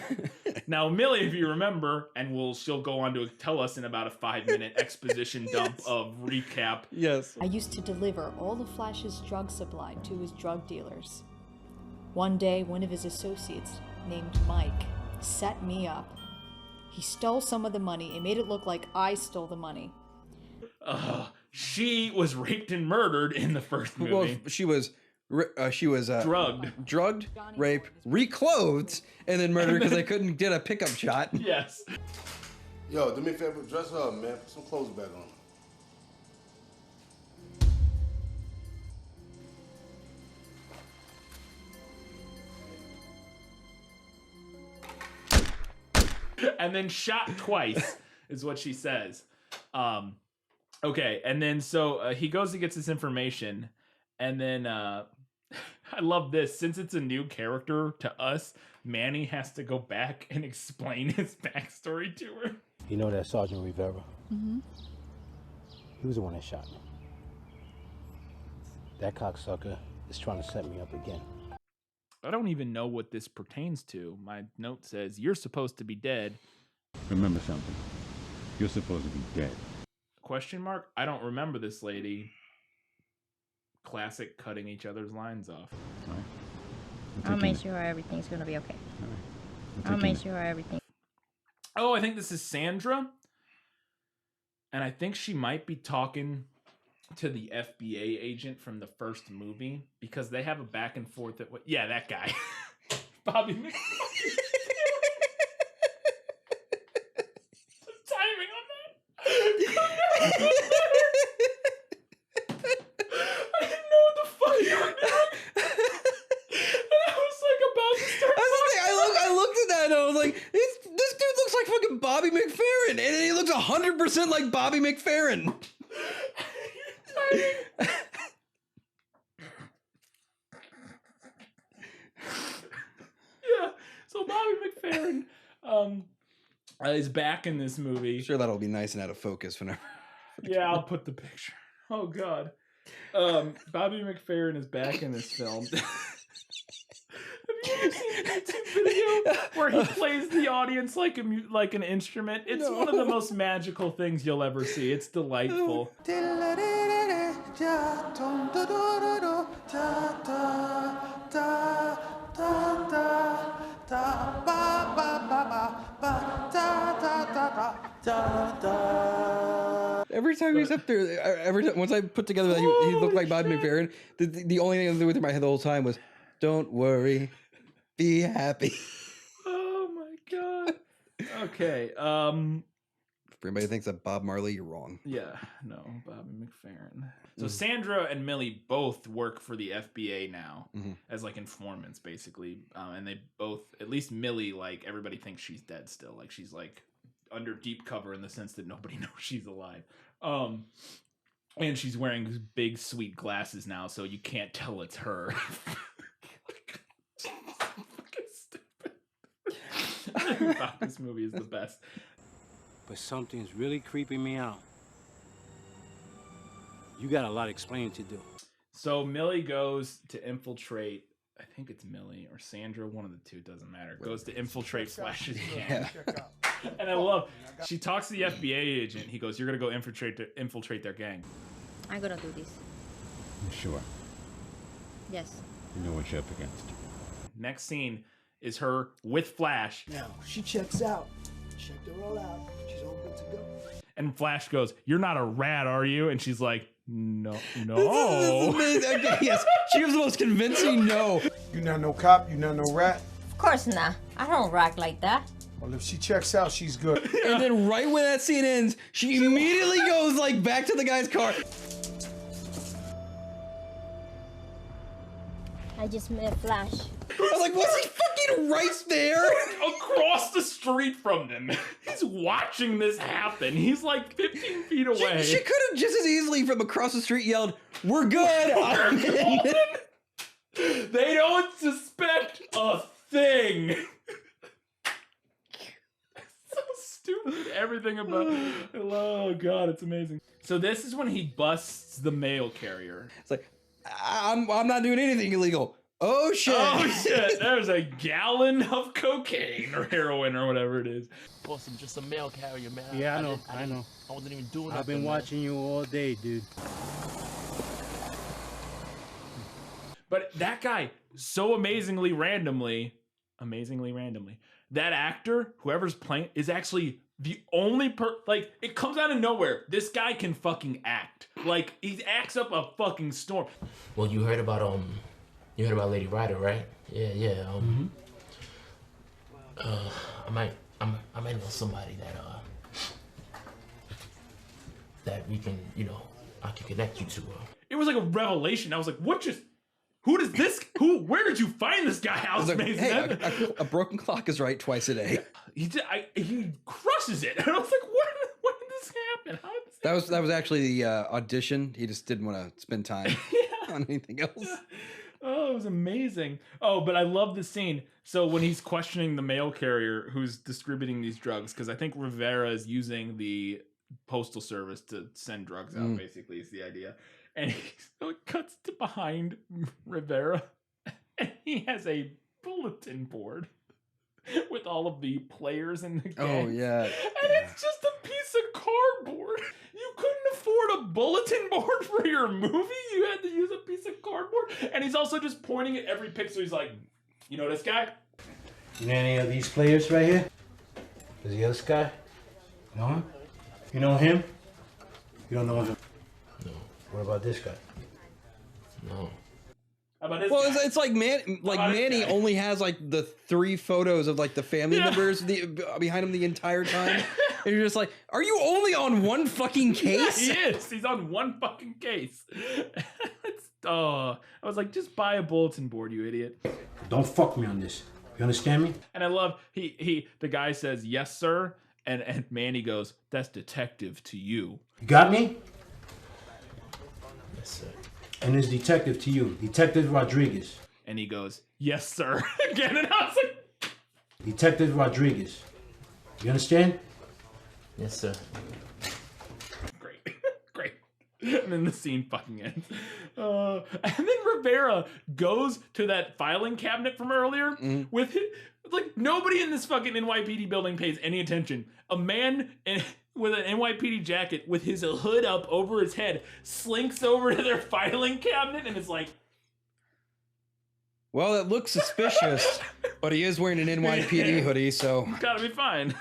A: Now, Millie, if you remember, and she'll go on to tell us in about a 5-minute exposition dump of recap.
B: Yes.
L: I used to deliver all of Flash's drug supply to his drug dealers. One day, one of his associates, named Mike, set me up. He stole some of the money and made it look like I stole the money.
A: She was raped and murdered in the first movie.
B: Well, she was drugged, raped, reclothed, and then murdered because they couldn't get a pickup shot.
A: Yes.
V: Yo, do me a favor, dress her up, man. Put some clothes back on.
A: And then shot twice is what she says. Okay, and then so he goes and gets this information, and then I love this. Since it's a new character to us, Manny has to go back and explain his backstory to her.
E: You know that Sergeant Rivera?
L: Mm-hmm.
E: He was the one that shot me. That cocksucker is trying to set me up again.
A: I don't even know what this pertains to. My note says, you're supposed to be dead.
D: Remember something. You're supposed to be dead.
A: Question mark? I don't remember this lady. Classic cutting each other's lines off.
D: All right.
W: I'll make sure everything's going to be okay.
D: All right.
W: I'll make sure everything...
A: Oh, I think this is Sandra. And I think she might be talking to the FBA agent from the first movie because they have a back and forth. Yeah, that guy. Bobby McFerrin. The timing on that. I didn't know what the fuck you were doing. And I was like about to start.
B: I looked at that and I was like, this dude looks like fucking Bobby McFerrin. And he looks 100% like Bobby McFerrin.
A: Yeah, so Bobby McFerrin is back in this movie.
B: Sure, that'll be nice and out of focus whenever.
A: Yeah, I'll put the picture. Oh God, Bobby McFerrin is back in this film. Have you ever seen a YouTube video where he plays the audience like an instrument? It's one of the most magical things you'll ever see. It's delightful.
B: Every time he's up there, once I put together that he looked like Bobby McFerrin, the only thing I was in my head the whole time was, "Don't worry, be happy."
A: Oh my God. Okay.
B: If anybody thinks that Bob Marley, you're wrong.
A: Yeah, no, Bobby McFerrin. So Sandra and Millie both work for the FBA now as like informants, basically, and they both, at least Millie, like everybody thinks she's dead still, like she's like under deep cover in the sense that nobody knows she's alive. And she's wearing big sweet glasses now, so you can't tell it's her. Fucking stupid. This movie is the best.
E: But something's really creeping me out. You got a lot of explaining to do.
A: So Millie goes to infiltrate, I think it's Millie or Sandra, one of the two, doesn't matter. Goes to infiltrate Flash's gang. And I love, she talks to the FBA agent. He goes, "You're gonna go infiltrate their gang."
W: I'm gonna do this.
D: You sure?
W: Yes.
D: You know what you're up against.
A: Next scene is her with Flash.
F: Now, she checks out. Checked her all out. She's all good to go.
A: And Flash goes, "You're not a rat, are you?" And she's like, "No, no."
B: Okay, yes, she was the most convincing no.
I: You not no cop, you not no rat.
W: Of course not. I don't rock like that.
I: Well, if she checks out, she's good.
B: And then right when that scene ends, she immediately goes like back to the guy's car.
W: I just met Flash.
B: I was like, was he fucking right there?
A: Across the street from them. He's watching this happen. He's like 15 feet away.
B: She could have just as easily from across the street yelled, "We're good."
A: They don't suspect a thing. So stupid. Everything about, oh God, it's amazing. So this is when he busts the mail carrier.
B: It's like, I'm not doing anything illegal. Oh shit.
A: Oh shit. There's a gallon of cocaine or heroin or whatever it is.
G: Boss, I'm just a mail carrier, man.
O: Yeah, I know. I know.
G: I wasn't even doing that.
O: I've been watching you all day, dude.
A: But that guy, so amazingly randomly, that actor, whoever's playing, is actually the only like, it comes out of nowhere. This guy can fucking act. Like, he acts up a fucking storm.
G: Well, you heard about Lady Rider, right? Yeah. I might know somebody that we can, I can connect you to.
A: It was like a revelation. I was like, where did you find this guy, Alex Mason?
B: Hey, a broken clock is right twice a day.
A: He crushes it. And I was like, when did this happen? How did this
B: That was actually the audition. He just didn't want to spend time on anything else.
A: Oh, it was amazing. Oh, but I love the scene. So when he's questioning the mail carrier who's distributing these drugs, because I think Rivera is using the postal service to send drugs out, basically, is the idea. And so it cuts to behind Rivera, and he has a bulletin board with all of the players in the game.
B: Oh, yeah.
A: And it's just a piece of cardboard. You couldn't afford a bulletin board for your movie? You had to use a piece of cardboard? And he's also just pointing at every pixel. He's like, "You know this guy?
O: You know any of these players right here? Is the other guy? You know him? You know him? You don't know him?
G: No.
O: What about this guy?
G: No.
A: How about this
B: Well,
A: guy?
B: it's like Manny only has like the 3 photos of like the family members behind him the entire time. And you're just like, are you only on one fucking case?
A: Yeah, he is. He's on one fucking case. I was like, just buy a bulletin board, you idiot.
O: Don't fuck me on this. You understand me?
A: And I love the guy says, "Yes, sir." And Manny goes, "That's detective to you."
O: You got me?
G: Yes, sir.
O: And it's detective to you, Detective Rodriguez.
A: And he goes, "Yes, sir." Again, and I was like,
O: Detective Rodriguez. You understand?
G: Yes, sir.
A: Great. And then the scene fucking ends. And then Rivera goes to that filing cabinet from earlier with his, like, nobody in this fucking NYPD building pays any attention. A man with an NYPD jacket with his hood up over his head slinks over to their filing cabinet and is like,
B: Well, it looks suspicious, but he is wearing an NYPD hoodie, so
A: gotta be fine.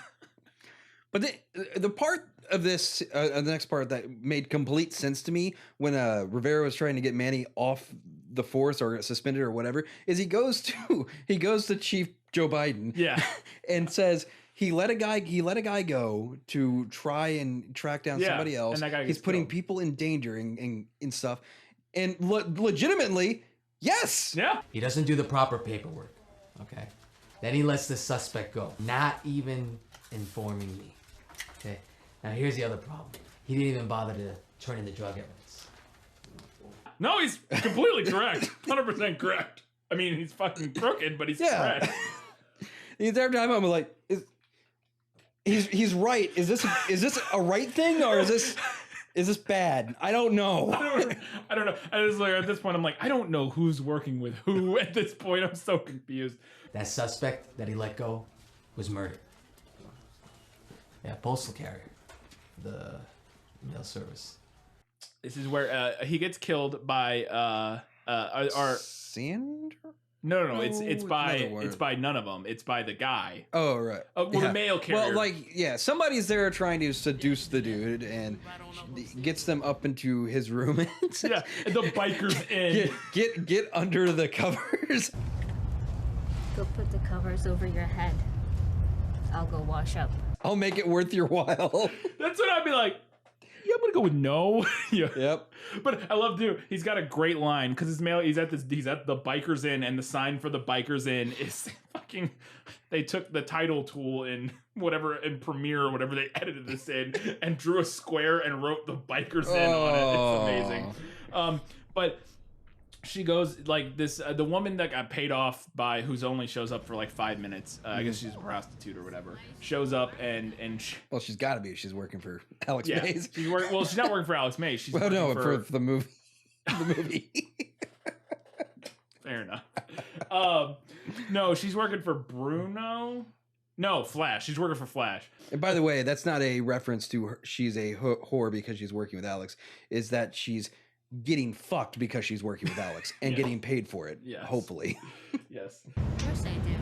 B: But the part of this, the next part that made complete sense to me when Rivera was trying to get Manny off the force or suspended or whatever, is he goes to Chief Joe Biden, and says he let a guy go to try and track down somebody else. And that guy He's putting people in danger and stuff, and legitimately, yes,
H: He doesn't do the proper paperwork. Okay, then he lets the suspect go, not even informing me. Okay, now here's the other problem. He didn't even bother to turn in the drug evidence.
A: No, he's completely correct. 100% correct. I mean, he's fucking crooked, but he's correct.
B: The entire time I'm like, he's right. Is this a right thing or is this bad? I don't know.
A: I don't know. I was like, at this point, I'm like, I don't know who's working with who at this point. I'm so confused.
H: That suspect that he let go was murdered. Yeah, postal carrier. The mail service.
A: This is where he gets killed by our
B: Sandra?
A: No. It's by none of them. It's by the guy.
B: Oh right.
A: The mail carrier.
B: Well, somebody's there trying to seduce the dude and gets them up into his room.
A: Yeah, the biker's in.
B: Get under the covers.
W: Go put the covers over your head. I'll go wash up.
B: I'll make it worth your while.
A: That's what I'd be like. Yeah, I'm gonna go with no. Yeah.
B: Yep.
A: But I love too. He's got a great line because he's at the Bikers Inn, and the sign for the Bikers Inn is fucking. They took the title tool in Premiere or whatever they edited this in and drew a square and wrote the Bikers Inn on it. It's amazing. But she goes like this. The woman that got paid off by who's only shows up for like 5 minutes. I guess she's a prostitute or whatever. Shows up and
B: well, she's got to be. She's working for Alex
A: yeah,
B: Mays.
A: She's not working for Alex Mays. She's
B: well, no,
A: for
B: the movie. The movie.
A: Fair enough. No, she's working for Bruno. No, Flash. She's working for Flash.
B: And by the way, that's not a reference to her. She's a whore because she's working with Alex. Is that she's getting fucked because she's working with Alex and getting paid for it.
A: Yes.
B: Hopefully.
A: Yes.
W: Of course I do.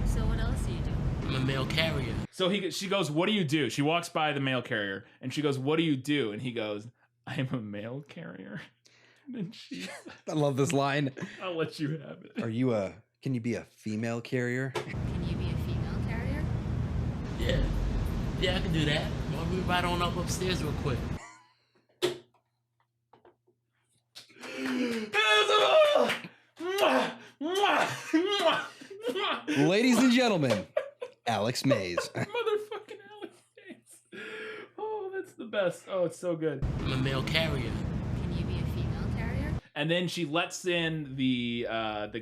W: So what else do you do?
G: I'm a mail carrier.
A: So she goes, "What do you do?" She walks by the mail carrier and she goes, "What do you do?" And he goes, "I'm a mail carrier." And she
B: I love this line.
A: I'll let you have it.
B: Can you be a female carrier?
W: Can you be a female carrier?
G: Yeah. Yeah, I can do that. Why don't we ride on up upstairs real quick?
B: Ladies and gentlemen, Alex Mays.
A: Motherfucking Alex Mays. Oh, that's the best. Oh, it's so good.
G: I'm a mail carrier.
W: Can you be a female carrier?
A: And then she lets in the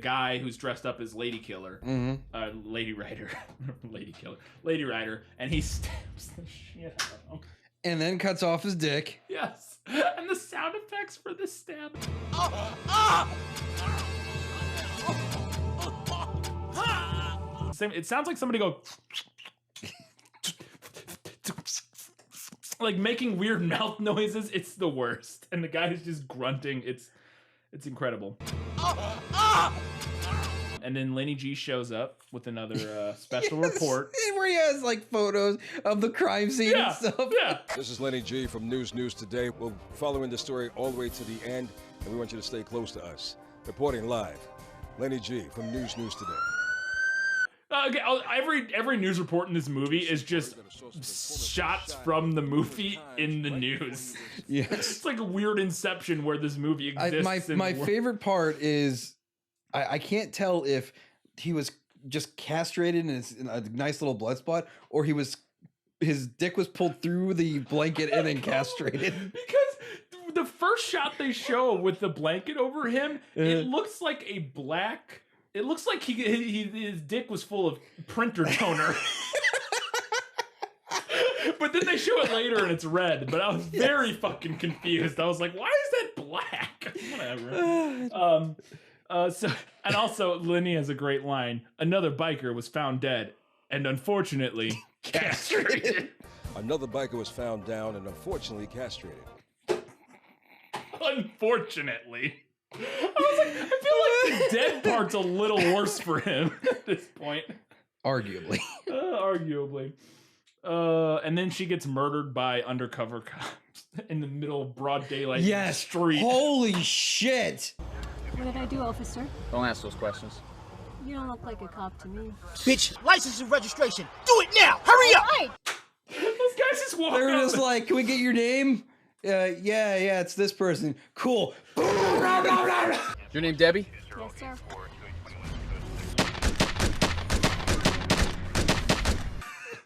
A: guy who's dressed up as Lady Killer, Lady Rider, Lady Rider, and he stabs the shit out of him.
B: And then cuts off his dick.
A: Yes, and the sound effects for the stab. It sounds like somebody go like making weird mouth noises. It's the worst, and the guy is just grunting. It's incredible. And then Lenny G shows up with another special report.
B: Where he has like photos of the crime scene and stuff.
A: Yeah.
C: This is Lenny G from News Today. We're following the story all the way to the end, and we want you to stay close to us. Reporting live, Lenny G from News Today.
A: Okay, every news report in this movie is just shots from the movie in the news.
B: Yes.
A: It's like a weird Inception where this movie exists.
B: My favorite part is I can't tell if he was just castrated and it's a nice little blood spot, or his dick was pulled through the blanket and then castrated.
A: Because the first shot they show with the blanket over him, it looks like a black. It looks like his dick was full of printer toner. But then they show it later and it's red. But I was very fucking confused. I was like, why is that black? Whatever. And also Lenny has a great line. Another biker was found dead and unfortunately castrated.
C: Another biker was found down and unfortunately castrated.
A: Unfortunately. I was like, I feel like the dead part's a little worse for him at this point.
B: Arguably.
A: Arguably. And then she gets murdered by undercover cops in the middle of broad daylight.
B: Yes.
A: Street.
B: Holy shit.
J: What did I do, officer?
N: Don't ask those questions.
J: You don't look like a cop to me.
F: Bitch, license and registration. Do it now. Hurry up.
J: Right.
A: Those guys just walk
B: They're
A: up.
B: just like, can we get your name? Yeah, it's this person. Cool.
N: Your name Debbie?
J: Yes, sir.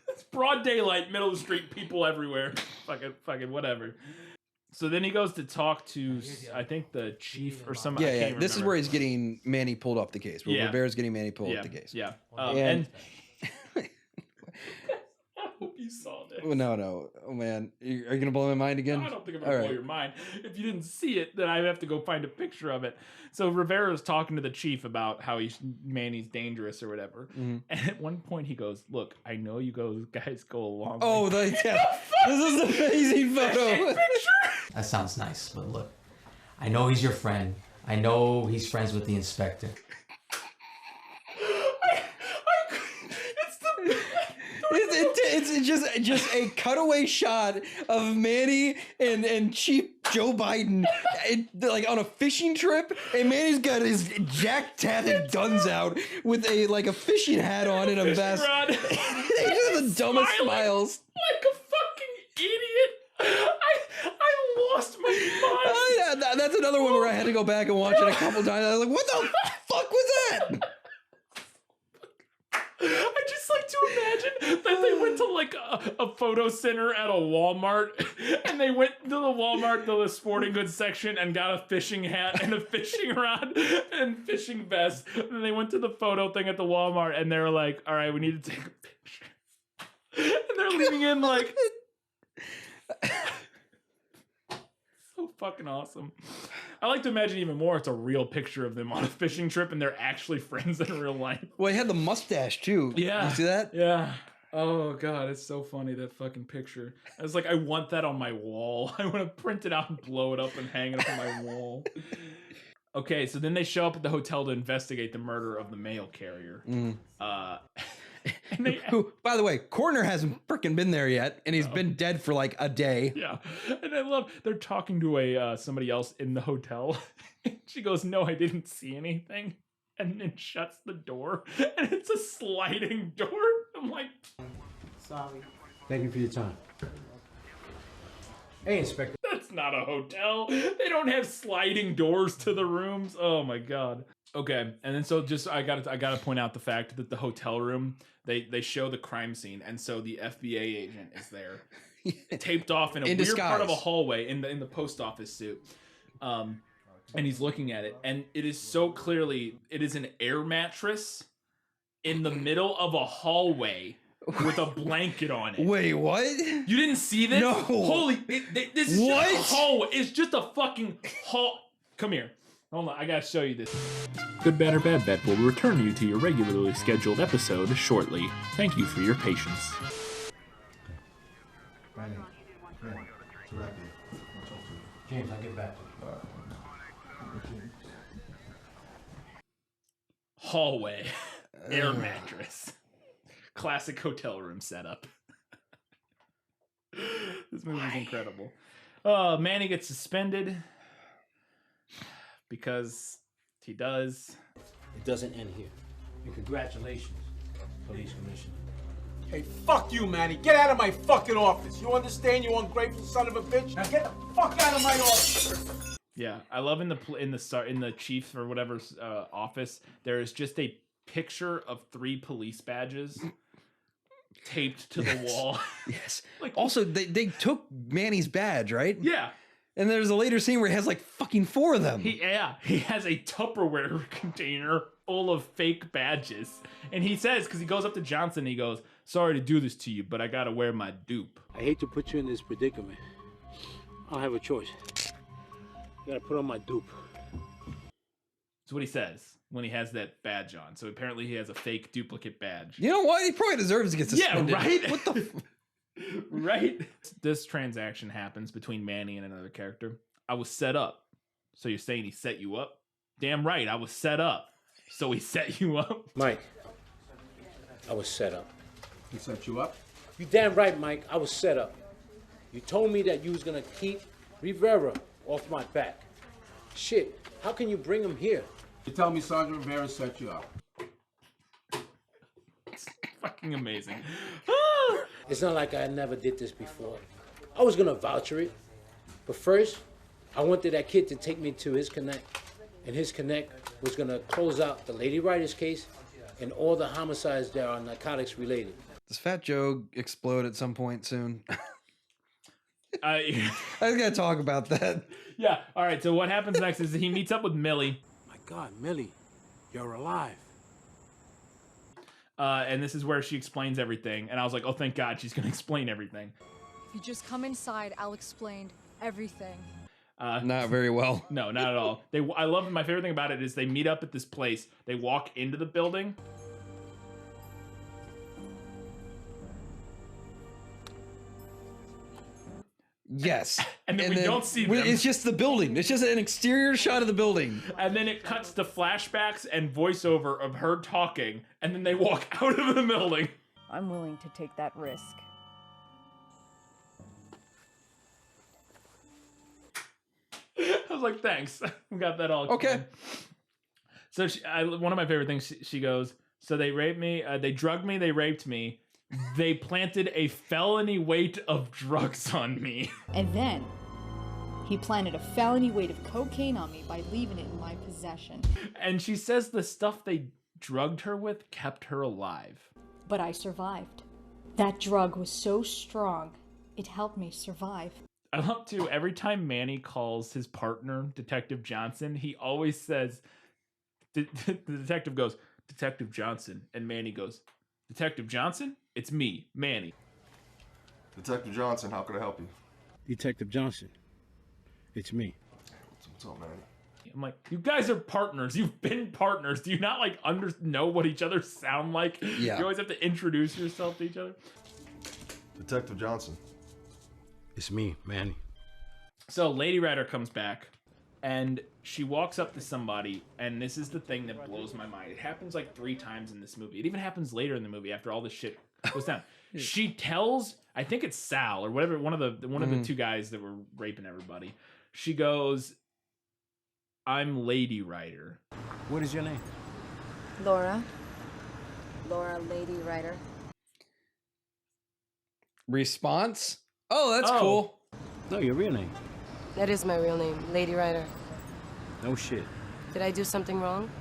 A: It's broad daylight, middle of the street, people everywhere. Fucking whatever. So then he goes to talk to, I think, the chief or somebody.
B: Yeah. This is where he's getting Manny pulled off the case. Where Rivera's getting Manny pulled off the case.
A: Yeah.
B: And
A: hope you saw this.
B: Oh, no. Oh, man. Are you going to blow my mind again?
A: No, I don't think I'm going to blow your mind. If you didn't see it, then I have to go find a picture of it. So Rivera's talking to the chief about how Manny's dangerous or whatever. And at one point he goes, look, I know you guys go along.
B: Oh, this is an amazing photo.
H: That sounds nice, but look, I know he's your friend. I know he's friends with the inspector.
B: It's just a cutaway shot of Manny and Chief Joe Biden like on a fishing trip, and Manny's got his jack-tatted guns out with a fishing hat on and a vest. They just have the dumbest smiles.
A: Like a fucking idiot. I lost my mind.
B: That's another one where I had to go back and watch it a couple times. I was like, what the fuck was that?
A: I just like to imagine that they went to like a photo center at a Walmart, and they went to the Walmart, the sporting goods section, and got a fishing hat and a fishing rod and fishing vest. And then they went to the photo thing at the Walmart, and they were like, all right, we need to take a picture. And they're leaving in like... So fucking awesome. I like to imagine even more it's a real picture of them on a fishing trip and they're actually friends in real life.
B: Well, he had the mustache too.
A: Yeah.
B: You see that?
A: Yeah. Oh god, it's so funny, that fucking picture. I was like, I want that on my wall. I want to print it out and blow it up and hang it up on my wall. Okay, so then they show up at the hotel to investigate the murder of the mail carrier.
B: Who, by the way, Coroner hasn't freaking been there yet, and he's been dead for like a day.
A: Yeah, and I love they're talking to somebody else in the hotel. She goes, "No, I didn't see anything," and then shuts the door, and it's a sliding door. I'm like,
R: sorry.
O: Thank you for your time. Hey, Inspector.
A: That's not a hotel. They don't have sliding doors to the rooms. Oh my god. Okay, and then so just I gotta point out the fact that the hotel room they show the crime scene, and so the FBI agent is there, taped off in a weird part of a hallway in the post office suit, and he's looking at it, and it is so clearly it is an air mattress in the middle of a hallway with a blanket on it.
B: Wait, what?
A: You didn't see this?
B: No.
A: Holy, this is just a hallway. It's just a fucking hall. Come here. Hold on, I gotta show you this. Good, Bad, or Bad Bet will return you to your regularly scheduled episode shortly. Thank you for your patience.
O: James, I'll get back to you.
A: Hallway. Air mattress. Classic hotel room setup. This movie's incredible. Manny gets suspended. Because he does.
N: It doesn't end here.
O: And congratulations, Police Commissioner.
Q: Hey, fuck you, Manny. Get out of my fucking office. You understand, you ungrateful son of a bitch? Now get the fuck out of my office.
A: Yeah, I love in the chief or whatever's office, there is just a picture of 3 police badges taped to the wall.
B: Yes. Like, also, they took Manny's badge, right?
A: Yeah.
B: And there's a later scene where he has like fucking 4 of them.
A: He has a Tupperware container full of fake badges. And he says, because he goes up to Johnson, he goes, "Sorry to do this to you, but I gotta wear my dupe."
N: I hate to put you in this predicament. I don't have a choice. I gotta put on my dupe.
A: That's what he says when he has that badge on. So apparently he has a fake duplicate badge.
B: You know what? He probably deserves to get suspended.
A: Yeah, right?
B: What the...
A: Right? This transaction happens between Manny and another character. I was set up. So you're saying he set you up? Damn right, I was set up. So he set you up?
N: Mike, I was set up.
Q: He set you up?
N: You damn right, Mike, I was set up. You told me that you was gonna keep Rivera off my back. Shit, how can you bring him here?
Q: You tell me Sergeant Rivera set you up.
A: It's fucking amazing.
N: It's not like I never did this before. I was gonna voucher it. But first, I wanted that kid to take me to his connect. And his connect was gonna close out the Lady Writers case and all the homicides that are narcotics related.
B: Does Fat Joe explode at some point soon?
A: I
B: was gonna talk about that.
A: Yeah, all right, so what happens next is he meets up with Millie.
N: My God, Millie, you're alive.
A: And this is where she explains everything. And I was like, oh, thank God she's going to explain everything.
K: If you just come inside, I'll explain everything.
B: Not very well.
A: No, not at all. I love my favorite thing about it is they meet up at this place. They walk into the building.
B: Yes.
A: And then we don't see them.
B: It's just the building. It's just an exterior shot of the building.
A: And then it cuts to flashbacks and voiceover of her talking. And then they walk out of the building.
M: I'm willing to take that risk.
A: I was like, thanks. We got that all.
B: Okay.
A: So one of my favorite things, she goes, so they raped me, they drugged me, they raped me. They planted a felony weight of drugs on me.
L: And then he planted a felony weight of cocaine on me by leaving it in my possession.
A: And she says the stuff they drugged her with kept her alive.
L: But I survived. That drug was so strong, it helped me survive.
A: I love to, every time Manny calls his partner, Detective Johnson, he always says, the detective goes, Detective Johnson. And Manny goes, Detective Johnson? It's me, Manny.
V: Detective Johnson, how could I help you?
Q: Detective Johnson, it's me.
V: What's up, Manny?
A: I'm like, you guys are partners. You've been partners. Do you not like know what each other sound like?
B: Yeah.
A: You always have to introduce yourself to each other.
V: Detective Johnson.
Q: It's me, Manny.
A: So Lady Rider comes back and she walks up to somebody, and this is the thing that blows my mind. It happens like 3 times in this movie. It even happens later in the movie after all this shit goes down. She tells, I think it's Sal or whatever, one of the 2 guys that were raping everybody. She goes, I'm Lady Rider.
Q: What is your name?
M: Laura. Laura Lady Rider.
B: Response? Oh, that's cool.
Q: No, your real name.
M: That is my real name, Lady Rider.
Q: No shit.
M: Did I do something wrong?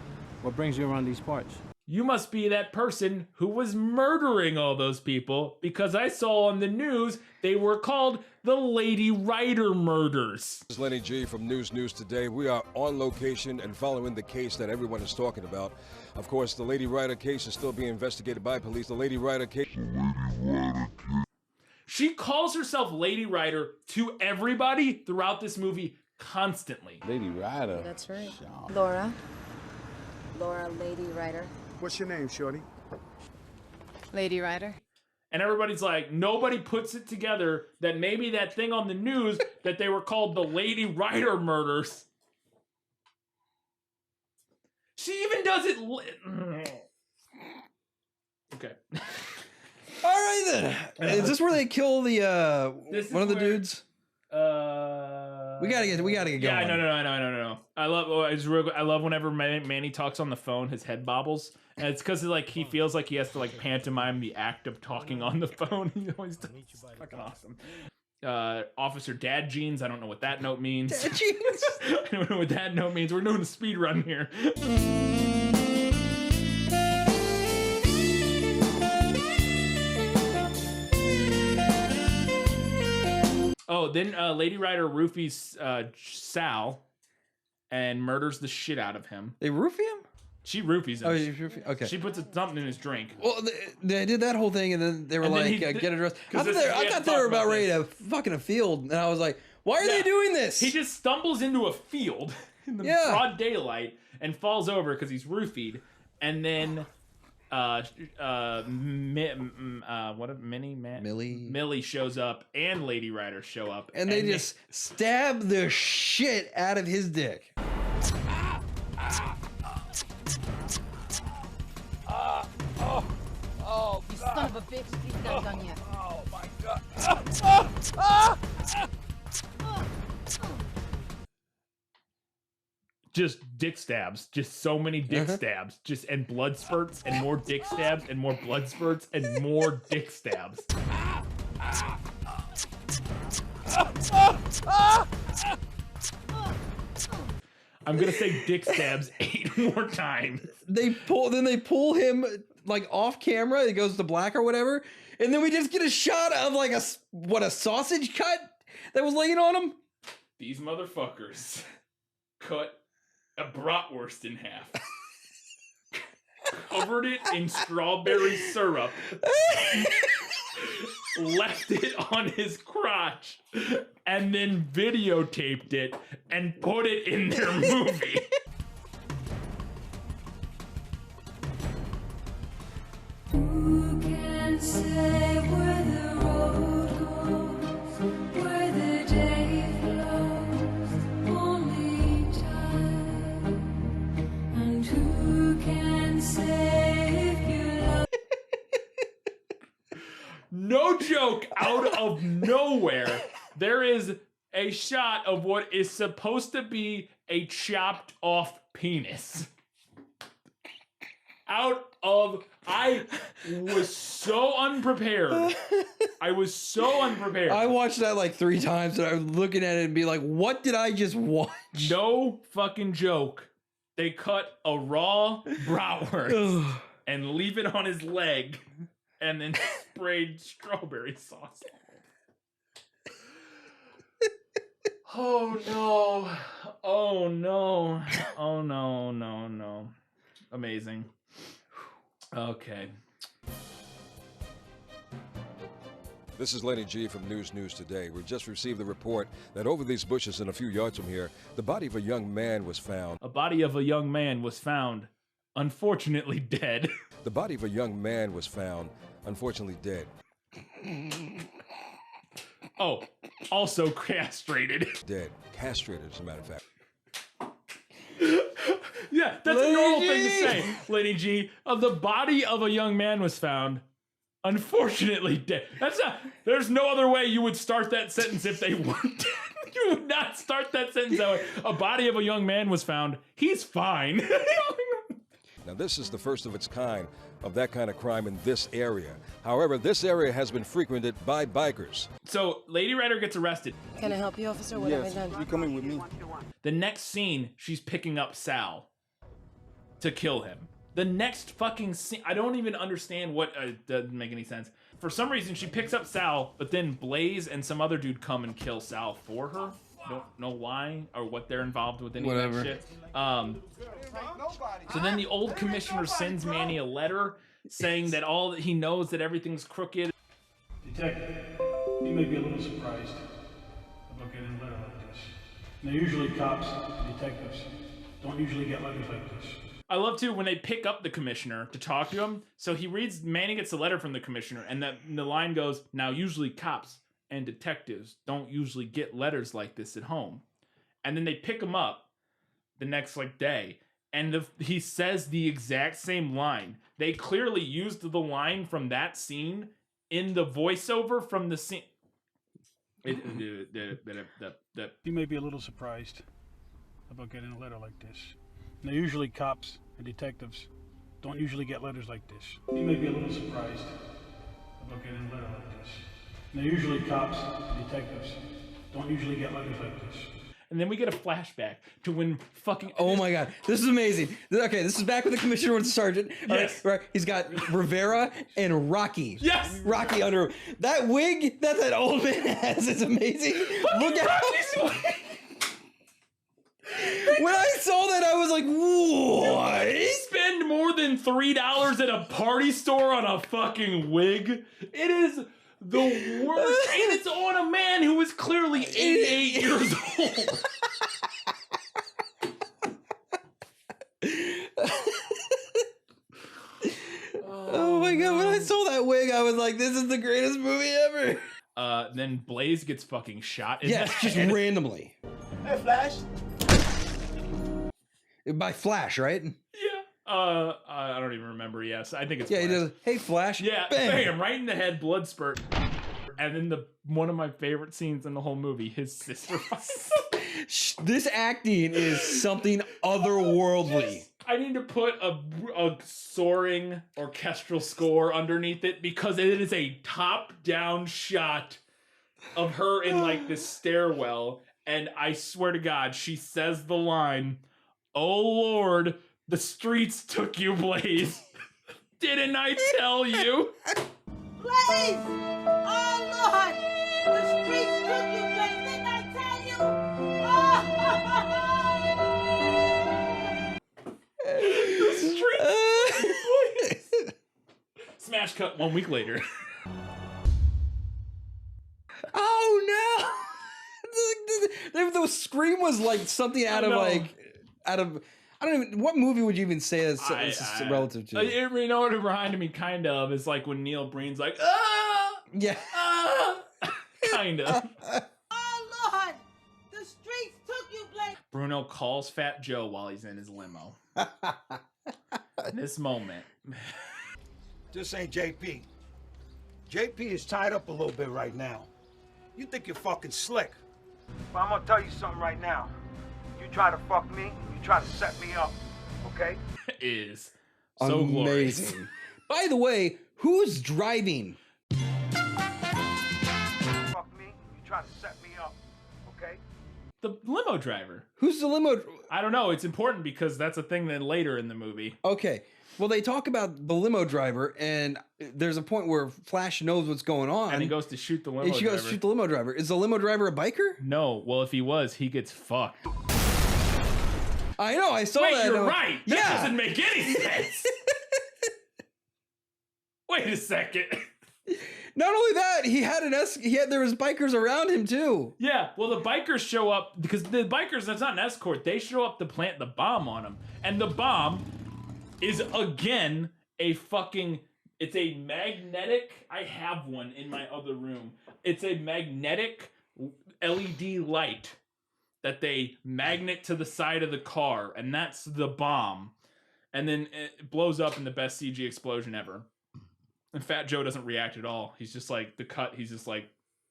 Q: What brings you around these parts?
A: You must be that person who was murdering all those people, because I saw on the news they were called the Lady Rider murders.
C: This is Lenny G from News Today. We are on location and following the case that everyone is talking about. Of course, the Lady Rider case is still being investigated by police. The Lady Rider case.
A: She calls herself Lady Rider to everybody throughout this movie constantly.
V: Lady Rider.
M: That's right. Laura. Laura Lady Rider.
I: What's your name, shorty?
M: Lady Rider.
A: And everybody's like, nobody puts it together that maybe that thing on the news that they were called the Lady Rider murders. She even does it. Okay.
B: All right then. Is this where they kill the one of the dudes? We gotta get going.
A: Yeah, no. I love whenever Manny talks on the phone, his head bobbles, and it's because like he feels like he has to like pantomime the act of talking on the phone. He always does. It's fucking awesome. Officer Dad Jeans. I don't know what that note means.
B: Dad Jeans.
A: I don't know what that note means. We're doing a speed run here. Oh, then Lady Rider roofies Sal and murders the shit out of him.
B: They roofie him?
A: She roofies him.
B: Okay.
A: She puts something in his drink.
B: Well, they did that whole thing, and then they were like, get a dress. I thought they were about ready to fucking a field, and I was like, why are they doing this?
A: He just stumbles into a field in the broad daylight and falls over because he's roofied, and then Millie shows up, and Lady Rider show up,
B: and they just stab the shit out of his dick.
U: Oh, you son of a bitch, he's not done yet.
V: Oh my god.
A: Just dick stabs, just so many dick stabs, and blood spurts, and more dick stabs, and more blood spurts, and more dick stabs. I'm gonna say dick stabs 8 more times.
B: They pull him like off camera. It goes to black or whatever, and then we just get a shot of like a sausage cut that was laying on him.
A: These motherfuckers cut a bratwurst in half. covered it in strawberry syrup, left it on his crotch, and then videotaped it and put it in their movie.
P: Who can say where the road goes, where the day flows, only time? And who can say if you love?
A: No joke, out of nowhere, there is a shot of what is supposed to be a chopped off penis. I was so unprepared. I watched
B: that like 3 times and I was looking at it and be like, what did I just watch?
A: No fucking joke. They cut a raw bratwurst and leave it on his leg and then sprayed strawberry sauce. Oh no. Oh no. Oh no, no. Amazing. Okay.
C: This is Lenny G from News Today. We just received the report that over these bushes and a few yards from here, the body of a young man was found.
A: A body of a young man was found, unfortunately dead.
C: The body of a young man was found, unfortunately dead.
A: Oh, also castrated.
C: Dead. Castrated, as a matter of fact.
A: Yeah, that's a normal thing to say, Lenny G. The body of a young man was found, unfortunately dead. There's no other way you would start that sentence if they weren't dead. You would not start that sentence that way. A body of a young man was found. He's fine.
C: Now, this is the first of its kind of that kind of crime in this area. However, this area has been frequented by bikers.
A: So, Lady Rider gets arrested.
R: Can I help you, officer? What have I done?
V: You're coming with me.
A: The next scene, she's picking up Sal to kill him. The next fucking scene, I don't even understand what, doesn't make any sense. For some reason, she picks up Sal, but then Blaze and some other dude come and kill Sal for her. Don't know why or what they're involved with any of that shit. So then the old commissioner sends Manny a letter saying that he knows that everything's crooked.
S: Detective, you may be a little surprised about getting a letter like this. Now, usually cops and detectives don't usually get letters like this.
A: I love too when they pick up the commissioner to talk to him. So Manny gets a letter from the commissioner, and the line goes, "Now usually cops and detectives don't usually get letters like this at home." And then they pick him up the next day, and he says the exact same line. They clearly used the line from that scene in the voiceover from the scene.
S: You may be a little surprised about getting a letter like this. Now, usually cops and detectives don't usually get letters like this. You may be a little surprised about getting a letter like this. Now, usually cops and detectives don't usually get letters like this.
A: And then we get a flashback to when fucking...
B: Oh my god, this is amazing. Okay, this is back when the commissioner was a sergeant.
A: Yes.
B: Right. He's got Rivera and Rocky.
A: Yes.
B: Rocky under... That wig that old man has is amazing. Look at how... When I saw that, I was like, what?
A: You spend more than $3 at a party store on a fucking wig? It is the worst. And it's on a man who is clearly 88 years old.
B: Oh my god, when I saw that wig, I was like, this is the greatest movie ever.
A: Then Blaze gets fucking shot.
B: Just randomly.
Q: Hey, Flash.
B: By Flash, right?
A: Yeah. I don't even remember. Yes, I think it's Flash.
B: He does. Hey, Flash.
A: Yeah, bam, right in the head, blood spurt. And then one of my favorite scenes in the whole movie, his sister.
B: This acting is something otherworldly.
A: I need to put a soaring orchestral score underneath it because it is a top-down shot of her in this stairwell, and I swear to God, she says the line, "Oh Lord, the streets took you, Blaze. Didn't I tell you?"
R: Blaze! Oh Lord! The streets took you, Blaze! Didn't I tell you?
A: The streets. Flash cut 1 week later.
B: Oh no! The scream was like something out of I don't even, what movie would you even say is relative to?
A: You know what it reminded me kind of is like when Neil Breen's like, ah!
B: Yeah.
A: Ah! Kind of.
R: Oh, Lord! The streets took you, Blake!
A: Bruno calls Fat Joe while he's in his limo. This moment.
D: This ain't JP. JP is tied up a little bit right now. You think you're fucking slick. But I'm gonna tell you something right now. You try to fuck me, you try to set me up, okay?
A: Is so glorious.
B: By the way, who's driving?
D: Fuck me, you try to set me up, okay?
A: The limo driver.
B: Who's the limo?
A: I don't know. It's important because that's a thing then later in the movie.
B: Okay. Well, they talk about the limo driver, and there's a point where Flash knows what's going on.
A: And he goes to shoot the limo driver.
B: And she goes to shoot the limo driver. Is the limo driver a biker?
A: No. Well, if he was, he gets fucked.
B: I know. I saw
A: Wait,
B: that.
A: You're right.
B: Yeah.
A: That doesn't make any sense. Wait a second.
B: Not only that, there was bikers around him too.
A: Yeah, well, the bikers show up because the bikers, that's not an escort. They show up to plant the bomb on him. And the bomb is again it's a magnetic, I have one in my other room. It's a magnetic LED light that they magnet to the side of the car, and that's the bomb. And then it blows up in the best CG explosion ever. And Fat Joe doesn't react at all. He's just like, he's just like,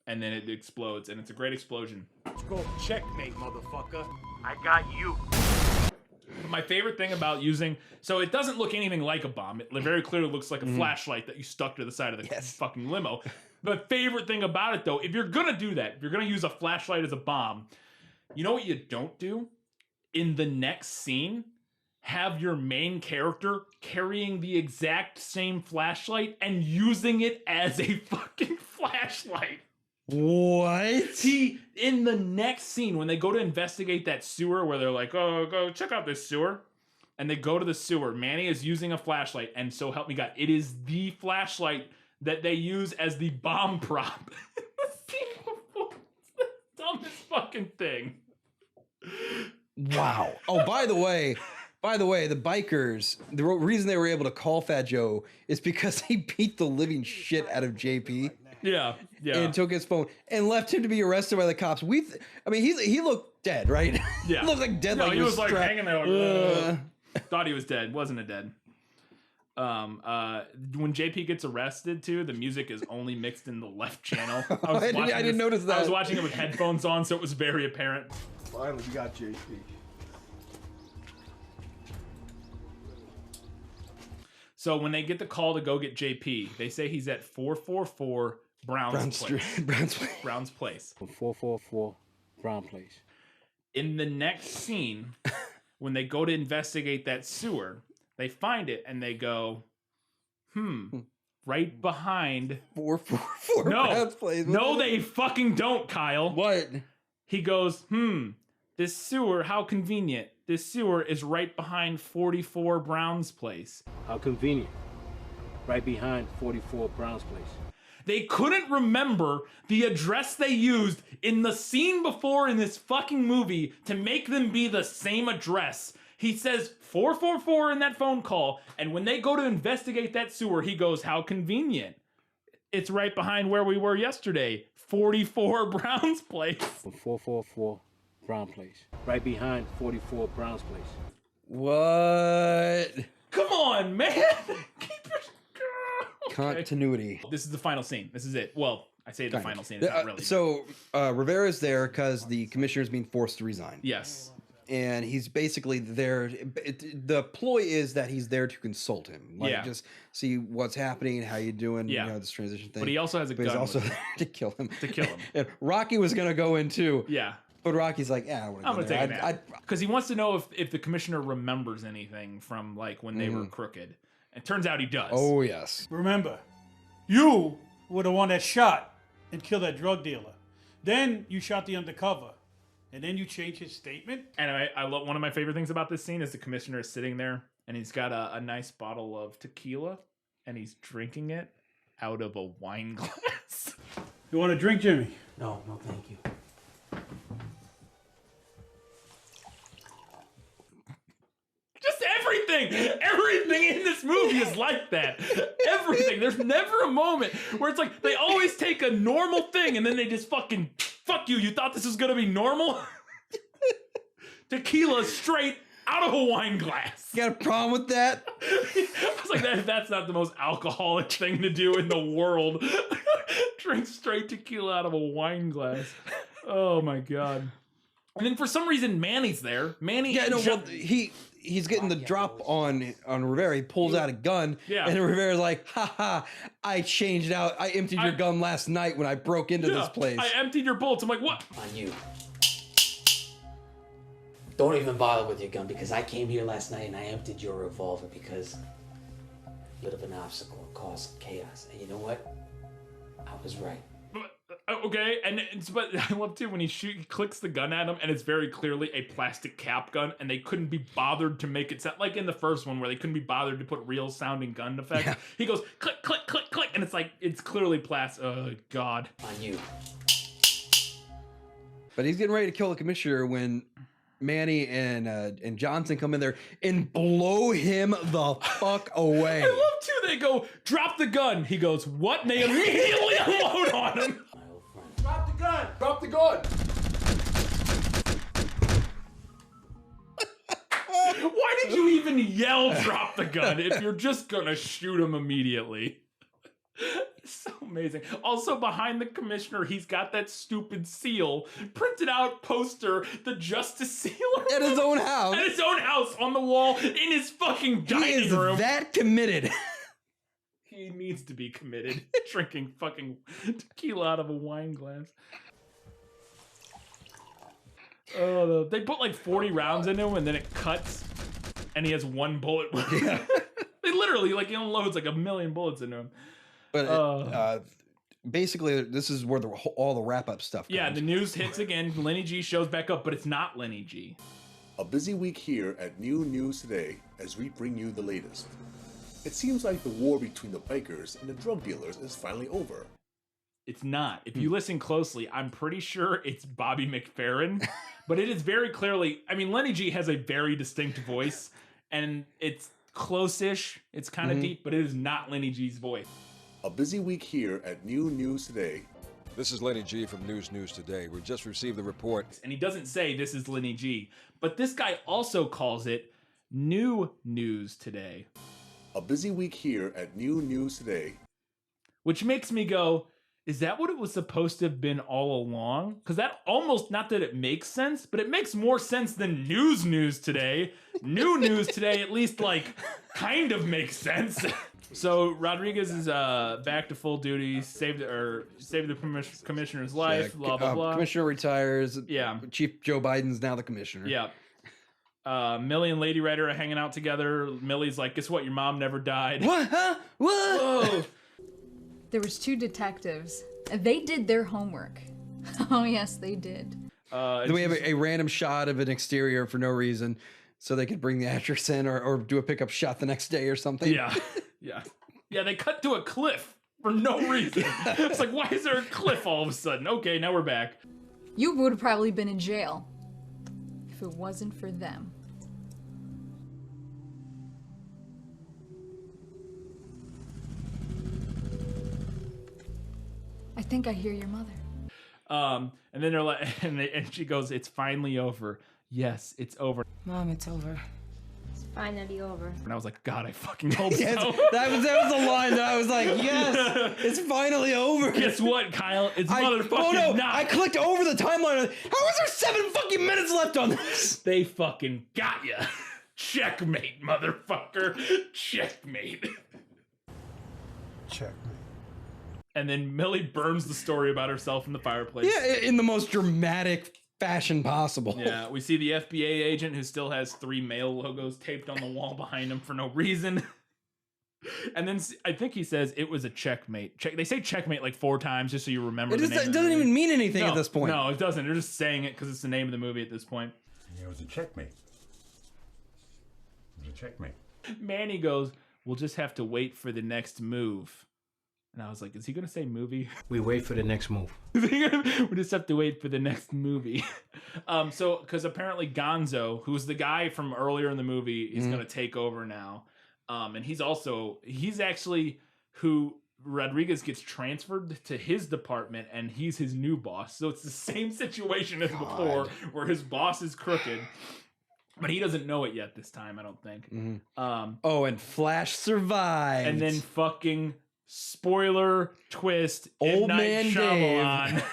A: and then it explodes, and it's a great explosion.
D: Let's go checkmate, motherfucker. I got you.
A: My favorite thing about so it doesn't look anything like a bomb. It very clearly looks like a flashlight that you stuck to the side of the fucking limo. The favorite thing about it, though, if you're gonna do that, if you're gonna use a flashlight as a bomb, you know what you don't do? In the next scene, have your main character carrying the exact same flashlight and using it as a fucking flashlight.
B: What?
A: In the next scene, when they go to investigate that sewer, where they're like, oh, go check out this sewer. And they go to the sewer. Manny is using a flashlight, and so help me God, it is the flashlight that they use as the bomb prop. It's the dumbest fucking thing.
B: Wow. Oh, by the way, the bikers, the reason they were able to call Fat Joe is because he beat the living shit out of JP.
A: Yeah.
B: And took his phone and left him to be arrested by the cops. He looked dead, right?
A: Yeah.
B: He looked like dead.
A: No,
B: like
A: he was like
B: strapped.
A: hanging there. Thought he was dead. Wasn't a dead. When JP gets arrested too, the music is only mixed in the left channel.
B: I didn't notice that.
A: I was watching it with headphones on, so it was very apparent.
I: Finally, we got JP.
A: So when they get the call to go get JP, they say he's at 444 Brown's Place. Brown's Place.
O: 444 Brown Place.
A: In the next scene, when they go to investigate that sewer, they find it and they go, right behind
B: 444 Brown's Place.
A: No, they fucking don't, Kyle.
B: What?
A: He goes, this sewer, how convenient. This sewer is right behind 44 Brown's Place.
O: How convenient. Right behind 44 Brown's Place.
A: They couldn't remember the address they used in the scene before in this fucking movie to make them be the same address. He says 444 in that phone call, and when they go to investigate that sewer, he goes, how convenient. It's right behind where we were yesterday, 44 Brown's Place.
O: 444 Brown Place. Right behind 44 Brown's Place.
B: What?
A: Come on, man.
B: Continuity.
A: This is the final scene. This is it. Well, I say the final scene. It's not really.
B: So Rivera's there because the commissioner is being forced to resign.
A: Yes.
B: And he's basically there. The ploy is that he's there to consult him. Just see what's happening, how you doing, this transition thing.
A: But he also has a gun.
B: He's also
A: with
B: there to kill him.
A: And
B: Rocky was going to go in too.
A: Yeah.
B: But Rocky's like, I want to
A: I'm going to take a nap. Because he wants to know if the commissioner remembers anything from like when they were crooked. It turns out he does.
B: Oh, yes.
S: Remember, you were the one that shot and killed that drug dealer. Then you shot the undercover. And then you changed his statement?
A: And I love, one of my favorite things about this scene is the commissioner is sitting there and he's got a nice bottle of tequila and he's drinking it out of a wine glass.
S: You want a drink, Jimmy?
O: No, no, thank you.
A: Just everything in this movie is like that. Everything. There's never a moment where it's like they always take a normal thing and then they just fucking fuck you. You thought this was gonna be normal? Tequila straight out of a wine glass.
B: You got a problem with that?
A: I was like, that's not the most alcoholic thing to do in the world. Drink straight tequila out of a wine glass. Oh my god. And then for some reason Manny's there. Manny,
B: yeah, no, well, he's getting the drop on Rivera. He pulls out a gun, and Rivera's like, "Ha, I changed out. I emptied your gun last night when I broke into this place.
A: I emptied your bullets." I'm like, "What?"
H: On you. Don't even bother with your gun because I came here last night and I emptied your revolver because bit of an obstacle caused chaos. And you know what? I was right.
A: Okay, but I love too when he clicks the gun at him, and it's very clearly a plastic cap gun, and they couldn't be bothered to make it sound like in the first one where they couldn't be bothered to put real sounding gun effects. Yeah. He goes click, click, click, click, and it's like it's clearly plastic. Oh god.
H: On you.
B: But he's getting ready to kill the commissioner when Manny and Johnson come in there and blow him the fuck away.
A: I love too. They go drop the gun. He goes what? And they immediately unload on him.
I: Drop the gun! Drop the gun!
A: Why did you even yell drop the gun if you're just gonna shoot him immediately? It's so amazing. Also behind the commissioner, he's got that stupid seal, printed out poster, the Justice Seal.
B: At his own house.
A: At his own house on the wall in his fucking dining room.
B: He is that committed.
A: He needs to be committed. Drinking fucking tequila out of a wine glass. Oh, they put like 40 rounds into him and then it cuts and he has one bullet. Yeah. They literally like he unloads like 1,000,000 bullets into him.
B: But basically, this is where all the wrap-up stuff comes.
A: Yeah, the news hits again. Lenny G shows back up, but it's not Lenny G.
E: A busy week here at New News Today as we bring you the latest. It seems like the war between the bikers and the drug dealers is finally over.
A: It's not. If you listen closely, I'm pretty sure it's Bobby McFerrin, but it is very clearly, I mean, Lenny G has a very distinct voice, and it's close-ish, it's kind of deep, but it is not Lenny G's voice.
E: A busy week here at New News Today.
C: This is Lenny G from News Today. We just received the report.
A: And he doesn't say this is Lenny G, but this guy also calls it New News Today.
E: A busy week here at New News Today.
A: Which makes me go, is that what it was supposed to have been all along? Because that almost, not that it makes sense, but it makes more sense than News Today. New News Today at least like kind of makes sense. So Rodriguez is back to full duty, saved the commissioner's life, blah, blah, blah.
B: Commissioner retires.
A: Yeah.
B: Chief Joe Biden's now the commissioner.
A: Yeah. Millie and Lady Rider are hanging out together. Millie's like, guess what? Your mom never died.
B: What? Huh? What?
A: Whoa.
K: There was 2 detectives. They did their homework. Oh, yes, they did.
B: Then we have a random shot of an exterior for no reason so they could bring the actress in or do a pickup shot the next day or something.
A: Yeah. Yeah. Yeah, they cut to a cliff for no reason. It's like, why is there a cliff all of a sudden? Okay, now we're back.
K: You would have probably been in jail if it wasn't for them. I think I hear your mother.
A: And then they're like, and she goes, "It's finally over. Yes, it's over."
M: Mom, it's over.
W: It's finally over.
A: And I was like, God, I fucking hope so.
B: Yes, that was the line that I was like, yes, it's finally over.
A: Guess what, Kyle? It's motherfucking not.
B: I clicked over the timeline. How is there 7 fucking minutes left on this?
A: They fucking got ya. Checkmate, motherfucker. Checkmate.
I: Checkmate.
A: And then Millie burns the story about herself in the fireplace.
B: Yeah, in the most dramatic fashion possible.
A: Yeah, we see the FBI agent who still has 3 male logos taped on the wall behind him for no reason. And then I think he says it was a checkmate. They say checkmate like 4 times just so you remember the name.
B: It doesn't even mean anything at this point.
A: No, it doesn't. They're just saying it because it's the name of the movie at this point.
G: It was a checkmate. It was a checkmate.
A: Manny goes, we'll just have to wait for the next move. And I was like, is he going to say movie?
O: We wait for the next move.
A: We just have to wait for the next movie. So, because apparently Gonzo, who's the guy from earlier in the movie, is going to take over now. And he's actually who Rodriguez gets transferred to his department, and he's his new boss. So it's the same situation as before, where his boss is crooked. But he doesn't know it yet this time, I don't think.
B: And Flash survived.
A: And then fucking spoiler twist,
B: Old man
A: Shyamalan.
B: Dave.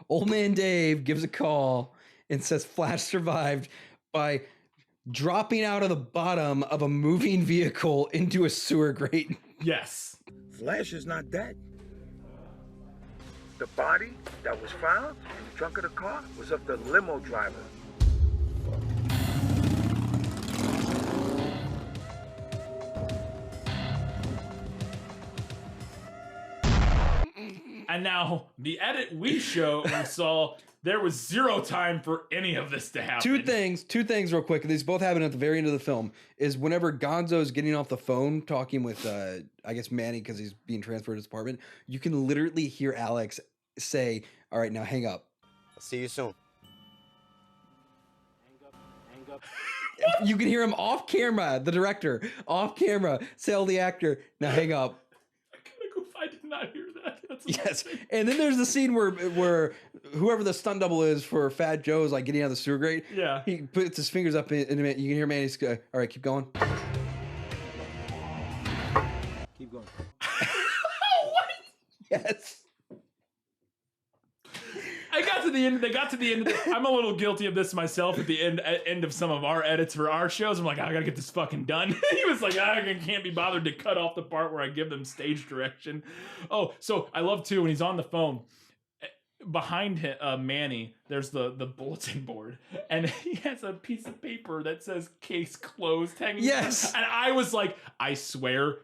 B: Old man Dave gives a call and says Flash survived by dropping out of the bottom of a moving vehicle into a sewer grate.
A: Yes.
D: Flash is not dead. The body that was found in the trunk of the car was of the limo driver.
A: And now the edit we saw, there was zero time for any of this to happen.
B: Two things real quick. These both happen at the very end of the film. Is whenever Gonzo's getting off the phone talking with, I guess, Manny, because he's being transferred to his apartment, you can literally hear Alex say, all right, now hang up.
F: I'll see you soon.
B: Hang up. You can hear him off camera, the director, off camera, tell the actor, now hang up.
A: I did not hear that. That's
B: yes, and then there's the scene where whoever the stunt double is for Fat Joe is like getting out of the sewer grate.
A: Yeah,
B: he puts his fingers up in a minute. You can hear Manny's go, all right, keep going.
F: Keep going.
A: What?
B: Yes.
A: I got to the end. They got to the end of the, I'm a little guilty of this myself at the end of some of our edits for our shows. I'm like, I gotta get this fucking done. He was like, I can't be bothered to cut off the part where I give them stage direction. Oh, so I love too when he's on the phone. Behind him, Manny, there's the bulletin board, and he has a piece of paper that says "case closed" hanging.
B: Yes,
A: and I was like, I swear.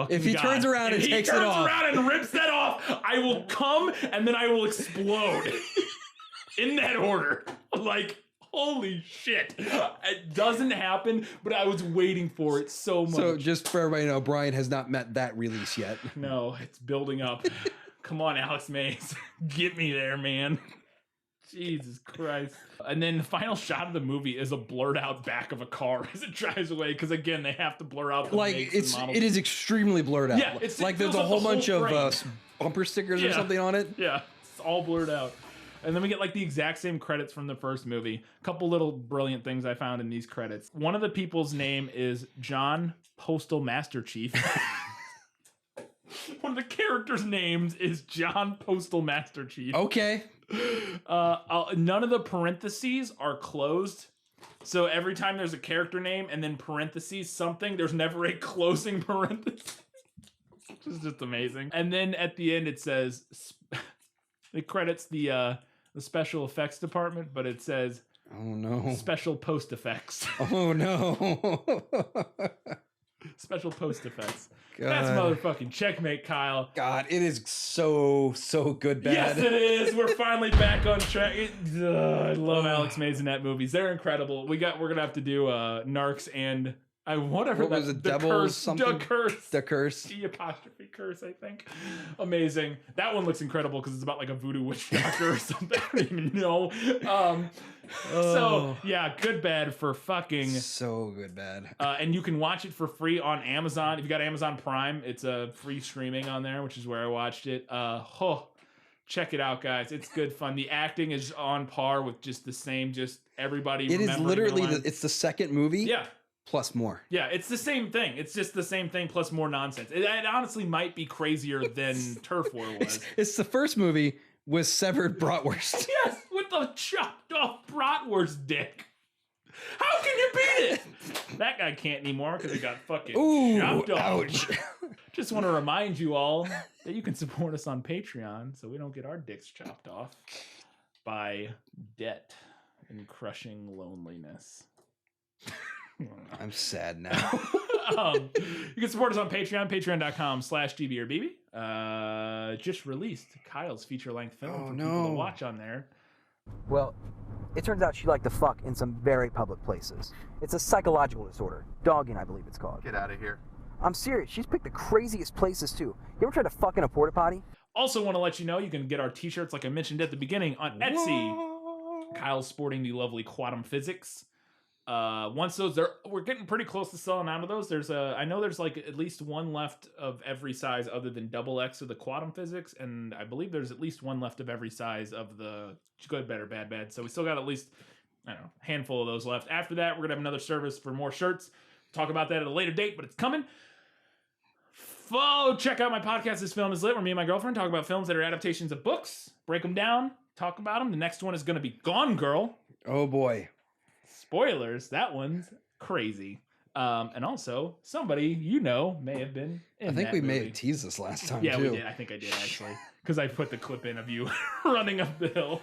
B: If he turns around and takes it off.
A: If he turns around and rips that off, I will come and then I will explode. In that order. Like, holy shit. It doesn't happen, but I was waiting for it so much.
B: So just for everybody to know, Brian has not met that release yet.
A: No, it's building up. Come on, Alex Mays. Get me there, man. Jesus Christ. And then the final shot of the movie is a blurred out back of a car as it drives away, because again they have to blur out the makes and models.
B: It is extremely blurred out.
A: Yeah, it's
B: like there's a whole bunch of bumper stickers or something on it.
A: Yeah, it's all blurred out. And then we get like the exact same credits from the first movie. A couple little brilliant things I found in these credits. One of the people's name is John Postal Master Chief. One of the characters' names is John Postal Master Chief.
B: Okay.
A: None of the parentheses are closed. So every time there's a character name and then parentheses something, there's never a closing parenthesis. Which is just amazing. And then at the end it says, it credits the special effects department, but it says,
B: oh no,
A: special post effects.
B: Oh no.
A: Special post effects.
B: God.
A: That's motherfucking Checkmate, Kyle.
B: God, it is so good bad.
A: Yes, it is. We're finally back on track. I love Alex Mays and that movies. They're incredible. We're gonna have to do Narcs and whatever.
B: What was it? Devil's something?
A: The Curse.
B: The Curse.
A: The apostrophe Curse, I think. Amazing. That one looks incredible because it's about like a voodoo witch doctor or something. I don't even know. So yeah, good bad for fucking
B: so good bad.
A: And you can watch it for free on Amazon. If you got Amazon Prime, it's a free streaming on there, which is where I watched it. Check it out, guys. It's good fun. The acting is on par with just the same, just everybody.
B: It is literally it's the second movie.
A: Yeah.
B: Plus more.
A: Yeah, it's the same thing. It's just the same thing plus more nonsense. It honestly might be crazier than Turf War was.
B: It's the first movie with severed bratwurst.
A: Yes, with the chopped off bratwurst dick. How can you beat it? That guy can't anymore because he got fucking chopped off.
B: Ouch.
A: Just want to remind you all that you can support us on Patreon so we don't get our dicks chopped off by debt and crushing loneliness.
B: I'm sad now.
A: You can support us on Patreon, patreon.com/GBorBB. Just released Kyle's feature-length film for people to watch on there.
G: Well, it turns out she liked to fuck in some very public places. It's a psychological disorder. Dogging, I believe it's called.
T: Get out of here.
G: I'm serious. She's picked the craziest places too. You ever tried to fuck in a porta potty?
A: Also want to let you know you can get our t-shirts like I mentioned at the beginning on Etsy. Kyle's sporting the lovely Quantum Physics. Once those we're getting pretty close to selling out of those. I know there's like at least one left of every size other than XX of the Quantum Physics, and I believe there's at least one left of every size of the Good, Better, Bad, Bad. So we still got at least, I don't know, a handful of those left. After that, we're gonna have another service for more shirts. Talk about that at a later date, but it's coming. Check out my podcast, This Film Is Lit, where me and my girlfriend talk about films that are adaptations of books, break them down, talk about them. The next one is going to be Gone Girl.
B: Oh, boy.
A: Spoilers, that one's crazy. And also, somebody you know may have been in
B: I think
A: that
B: we
A: movie.
B: may have teased this last time,
A: Yeah,
B: too.
A: we did. I think I did, actually. Because I put the clip in of you running up the hill.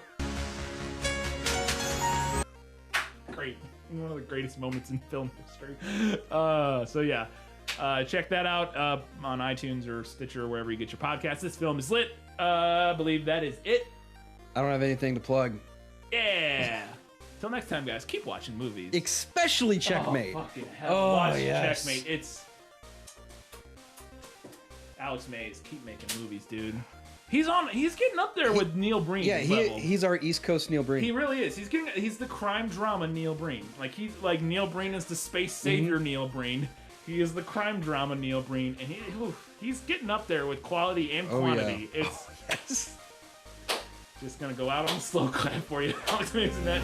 A: Great. One of the greatest moments in film history. So, yeah. Check that out on iTunes or Stitcher or wherever you get your podcasts. This Film Is Lit. I believe that is it.
B: I don't have anything to plug.
A: Yeah. Till next time, guys. Keep watching movies.
B: Especially Checkmate.
A: Oh, fucking hell. Watch Checkmate. It's... Alex Mays. Keep making movies, dude. He's getting up there with Neil Breen.
B: Yeah, he's our East Coast Neil Breen.
A: He really is. He's the crime drama Neil Breen. Like Neil Breen is the space savior Neil Breen. He is the crime drama Neil Breen, and he's getting up there with quality and quantity.
B: Yeah.
A: It's just gonna go out on a slow clap for you, Alex Mason.